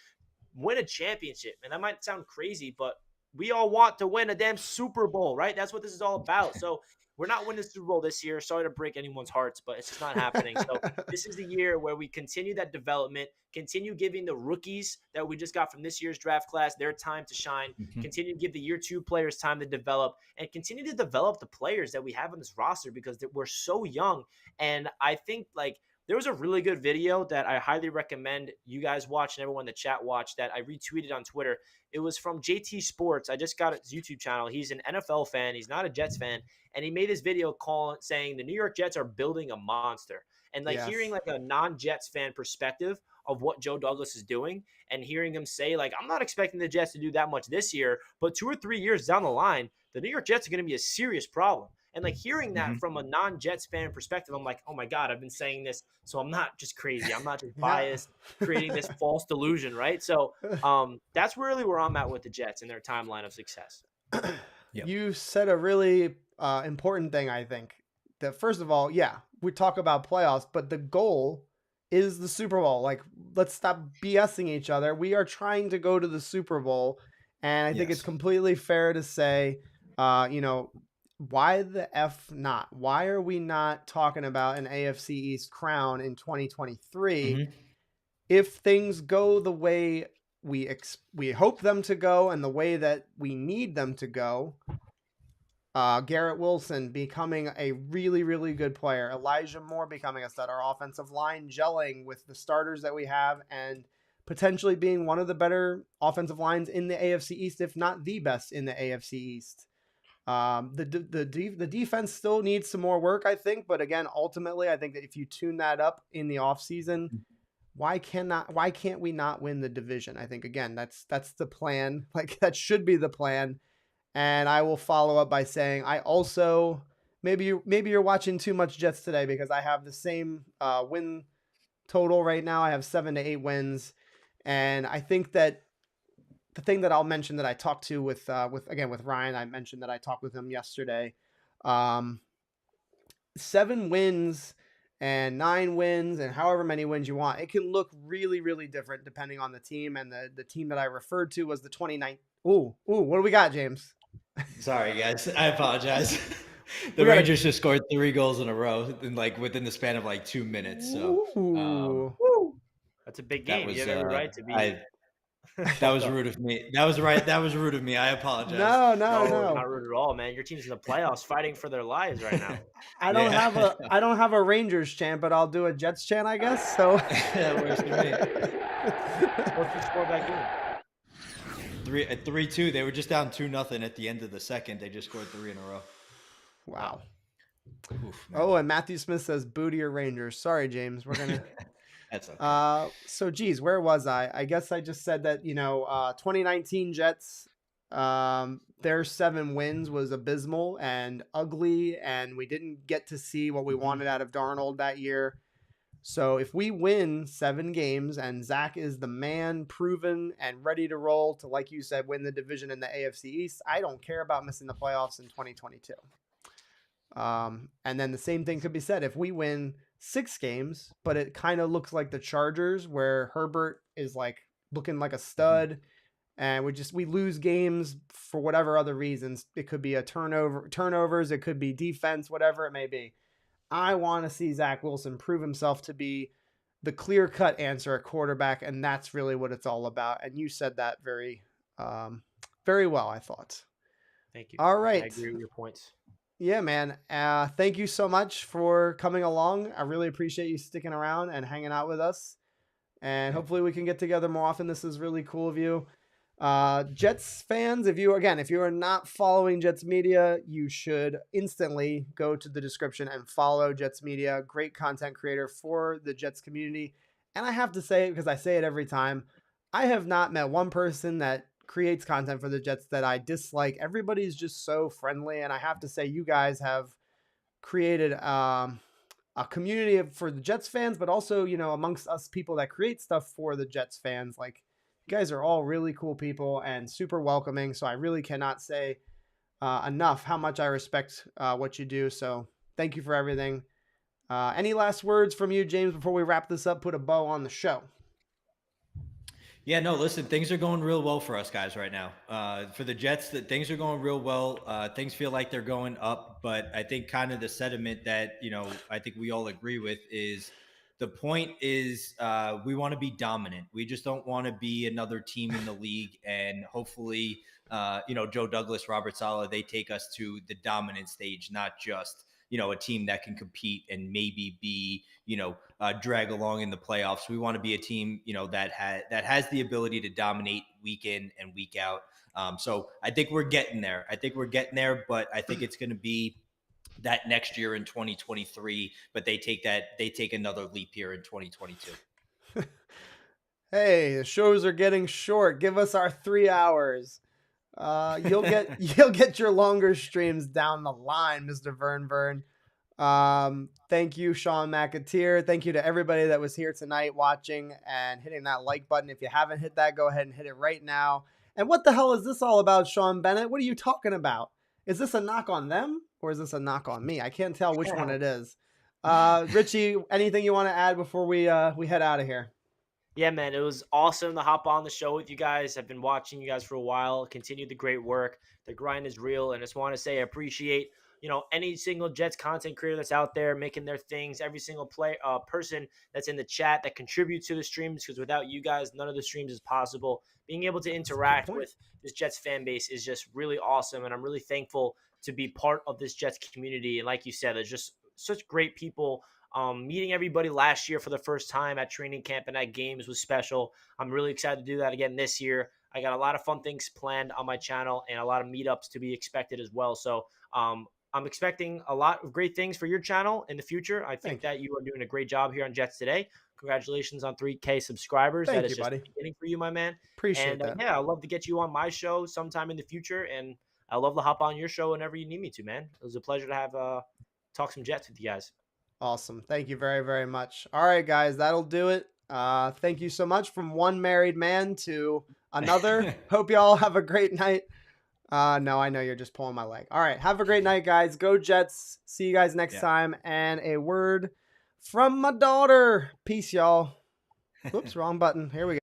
win a championship. And that might sound crazy, but we all want to win a damn Super Bowl, right? That's what this is all about. So we're not winning the Super Bowl this year. Sorry to break anyone's hearts, but it's just not happening. So this is the year where we continue that development, continue giving the rookies that we just got from this year's draft class their time to shine, continue to give the year 2 players time to develop, and continue to develop the players that we have on this roster, because we're so young. And I think there was a really good video that I highly recommend you guys watch and everyone in the chat watch, that I retweeted on Twitter. It was from JT Sports. I just got his YouTube channel. He's an NFL fan. He's not a Jets fan. And he made this video saying the New York Jets are building a monster. And hearing a non-Jets fan perspective of what Joe Douglas is doing, and hearing him say, I'm not expecting the Jets to do that much this year, but 2 or 3 years down the line, the New York Jets are going to be a serious problem. And hearing that from a non-Jets fan perspective, I'm like, oh my God, I've been saying this, so I'm not just crazy. I'm not just biased, creating this false delusion, right? So that's really where I'm at with the Jets and their timeline of success. You said a really important thing, I think. That first of all, we talk about playoffs, but the goal is the Super Bowl. Let's stop BSing each other. We are trying to go to the Super Bowl, and I think it's completely fair to say, why the F not? Why are we not talking about an AFC East crown in 2023 if things go the way we hope them to go and the way that we need them to go? Garrett Wilson becoming a really, really good player. Elijah Moore becoming a stud. Our offensive line gelling with the starters that we have, and potentially being one of the better offensive lines in the AFC East, if not the best in the AFC East. The defense still needs some more work, I think. But again, ultimately, I think that if you tune that up in the offseason, why can't we not win the division? I think again, that's the plan. Like that should be the plan. And I will follow up by saying I also maybe you're watching too much Jets today because I have the same win total right now. I have 7 to 8 wins, and I think that the thing that I'll mention that I talked to with Ryan, I mentioned that I talked with him yesterday. Um, 7 wins and 9 wins and however many wins you want, it can look really, really different depending on the team. And the team that I referred to was the 29. Ooh, what do we got, James? Sorry, guys. I apologize. The We got Rangers just scored 3 goals in a row in within the span of 2 minutes. So Ooh. That's a big that game. was You have every right to be. that was rude of me. That was right. That was rude of me. I apologize. No, Not rude at all, man. Your team's in the playoffs, fighting for their lives right now. I don't have a Rangers chant, but I'll do a Jets chant, I guess. So that works for me. What's the score of that game? 3-2. They were just down 2-0 at the end of the second. They just scored 3 in a row. Wow. Oof, Oh, and Matthew Smith says booty or Rangers. Sorry, James. We're gonna. That's okay. So geez, where was I? I guess I just said that 2019 Jets, their 7 wins was abysmal and ugly, and we didn't get to see what we wanted out of Darnold that year. So if we win 7 games and Zach is the man, proven and ready to roll to, like you said, win the division in the AFC East, I don't care about missing the playoffs in 2022. And then the same thing could be said if we win 6 games, but it kind of looks like the Chargers where Herbert is looking like a stud, and we lose games for whatever other reasons. It could be turnovers, it could be defense, whatever it may be. I want to see Zach Wilson prove himself to be the clear-cut answer at quarterback, and that's really what it's all about. And you said that very, very well, I thought. Thank you. All right. I agree with your points. Yeah, man. Thank you so much for coming along. I really appreciate you sticking around and hanging out with us. And hopefully we can get together more often. This is really cool of you. Jets fans, if you are not following Jets Media, you should instantly go to the description and follow Jets Media. Great content creator for the Jets community. And I have to say, because I say it every time, I have not met one person that creates content for the Jets that I dislike. Everybody's just so friendly, and I have to say you guys have created a community for the Jets fans, but also amongst us people that create stuff for the Jets fans. Like, you guys are all really cool people and super welcoming, so I really cannot say enough how much I respect what you do. So thank you for everything. Any last words from you, James, before we wrap this up, put a bow on the show? Yeah, no, listen, things are going real well for us guys right now. For the Jets, things are going real well. Things feel like they're going up, but I think kind of the sentiment that, I think we all agree with is the point is we want to be dominant. We just don't want to be another team in the league. And hopefully, Joe Douglas, Robert Saleh, they take us to the dominant stage, not just a team that can compete and maybe be, drag along in the playoffs. We want to be a team, that has the ability to dominate week in and week out. So I think we're getting there. But I think it's going to be that next year in 2023, but they take another leap here in 2022. Hey, the shows are getting short. Give us our 3 hours. You'll get your longer streams down the line, Mr. Vern. Thank you, Sean McAteer. Thank you to everybody that was here tonight watching and hitting that like button. If you haven't hit that, go ahead and hit it right now. And what the hell is this all about, Sean Bennett? What are you talking about? Is this a knock on them or is this a knock on me? I can't tell which one it is. Richie, anything you want to add before we head out of here? Yeah, man, it was awesome to hop on the show with you guys. I've been watching you guys for a while. Continue the great work. The grind is real, and I just want to say I appreciate any single Jets content creator that's out there making their things. Every single person that's in the chat that contributes to the streams, because without you guys, none of the streams is possible. Being able to interact with this Jets fan base is just really awesome, and I'm really thankful to be part of this Jets community. And like you said, there's just such great people. Meeting everybody last year for the first time at training camp and at games was special. I'm really excited to do that again this year. I got a lot of fun things planned on my channel and a lot of meetups to be expected as well. So I'm expecting a lot of great things for your channel in the future. I think that you are doing a great job here on Jets Today. Congratulations on 3K subscribers. Thank That is you, just buddy. the beginning for you, my man. Appreciate And that. yeah, I'd love to get you on my show sometime in the future. And I love to hop on your show whenever you need me to, man. It was a pleasure to have talk some Jets with you guys. Awesome. Thank you very, very much. All right, guys, that'll do it. Thank you so much from one married man to another. Hope you all have a great night. No, I know you're just pulling my leg. All right, have a great night, guys. Go Jets. See you guys next time. And a word from my daughter. Peace, y'all. Whoops, wrong button. Here we go.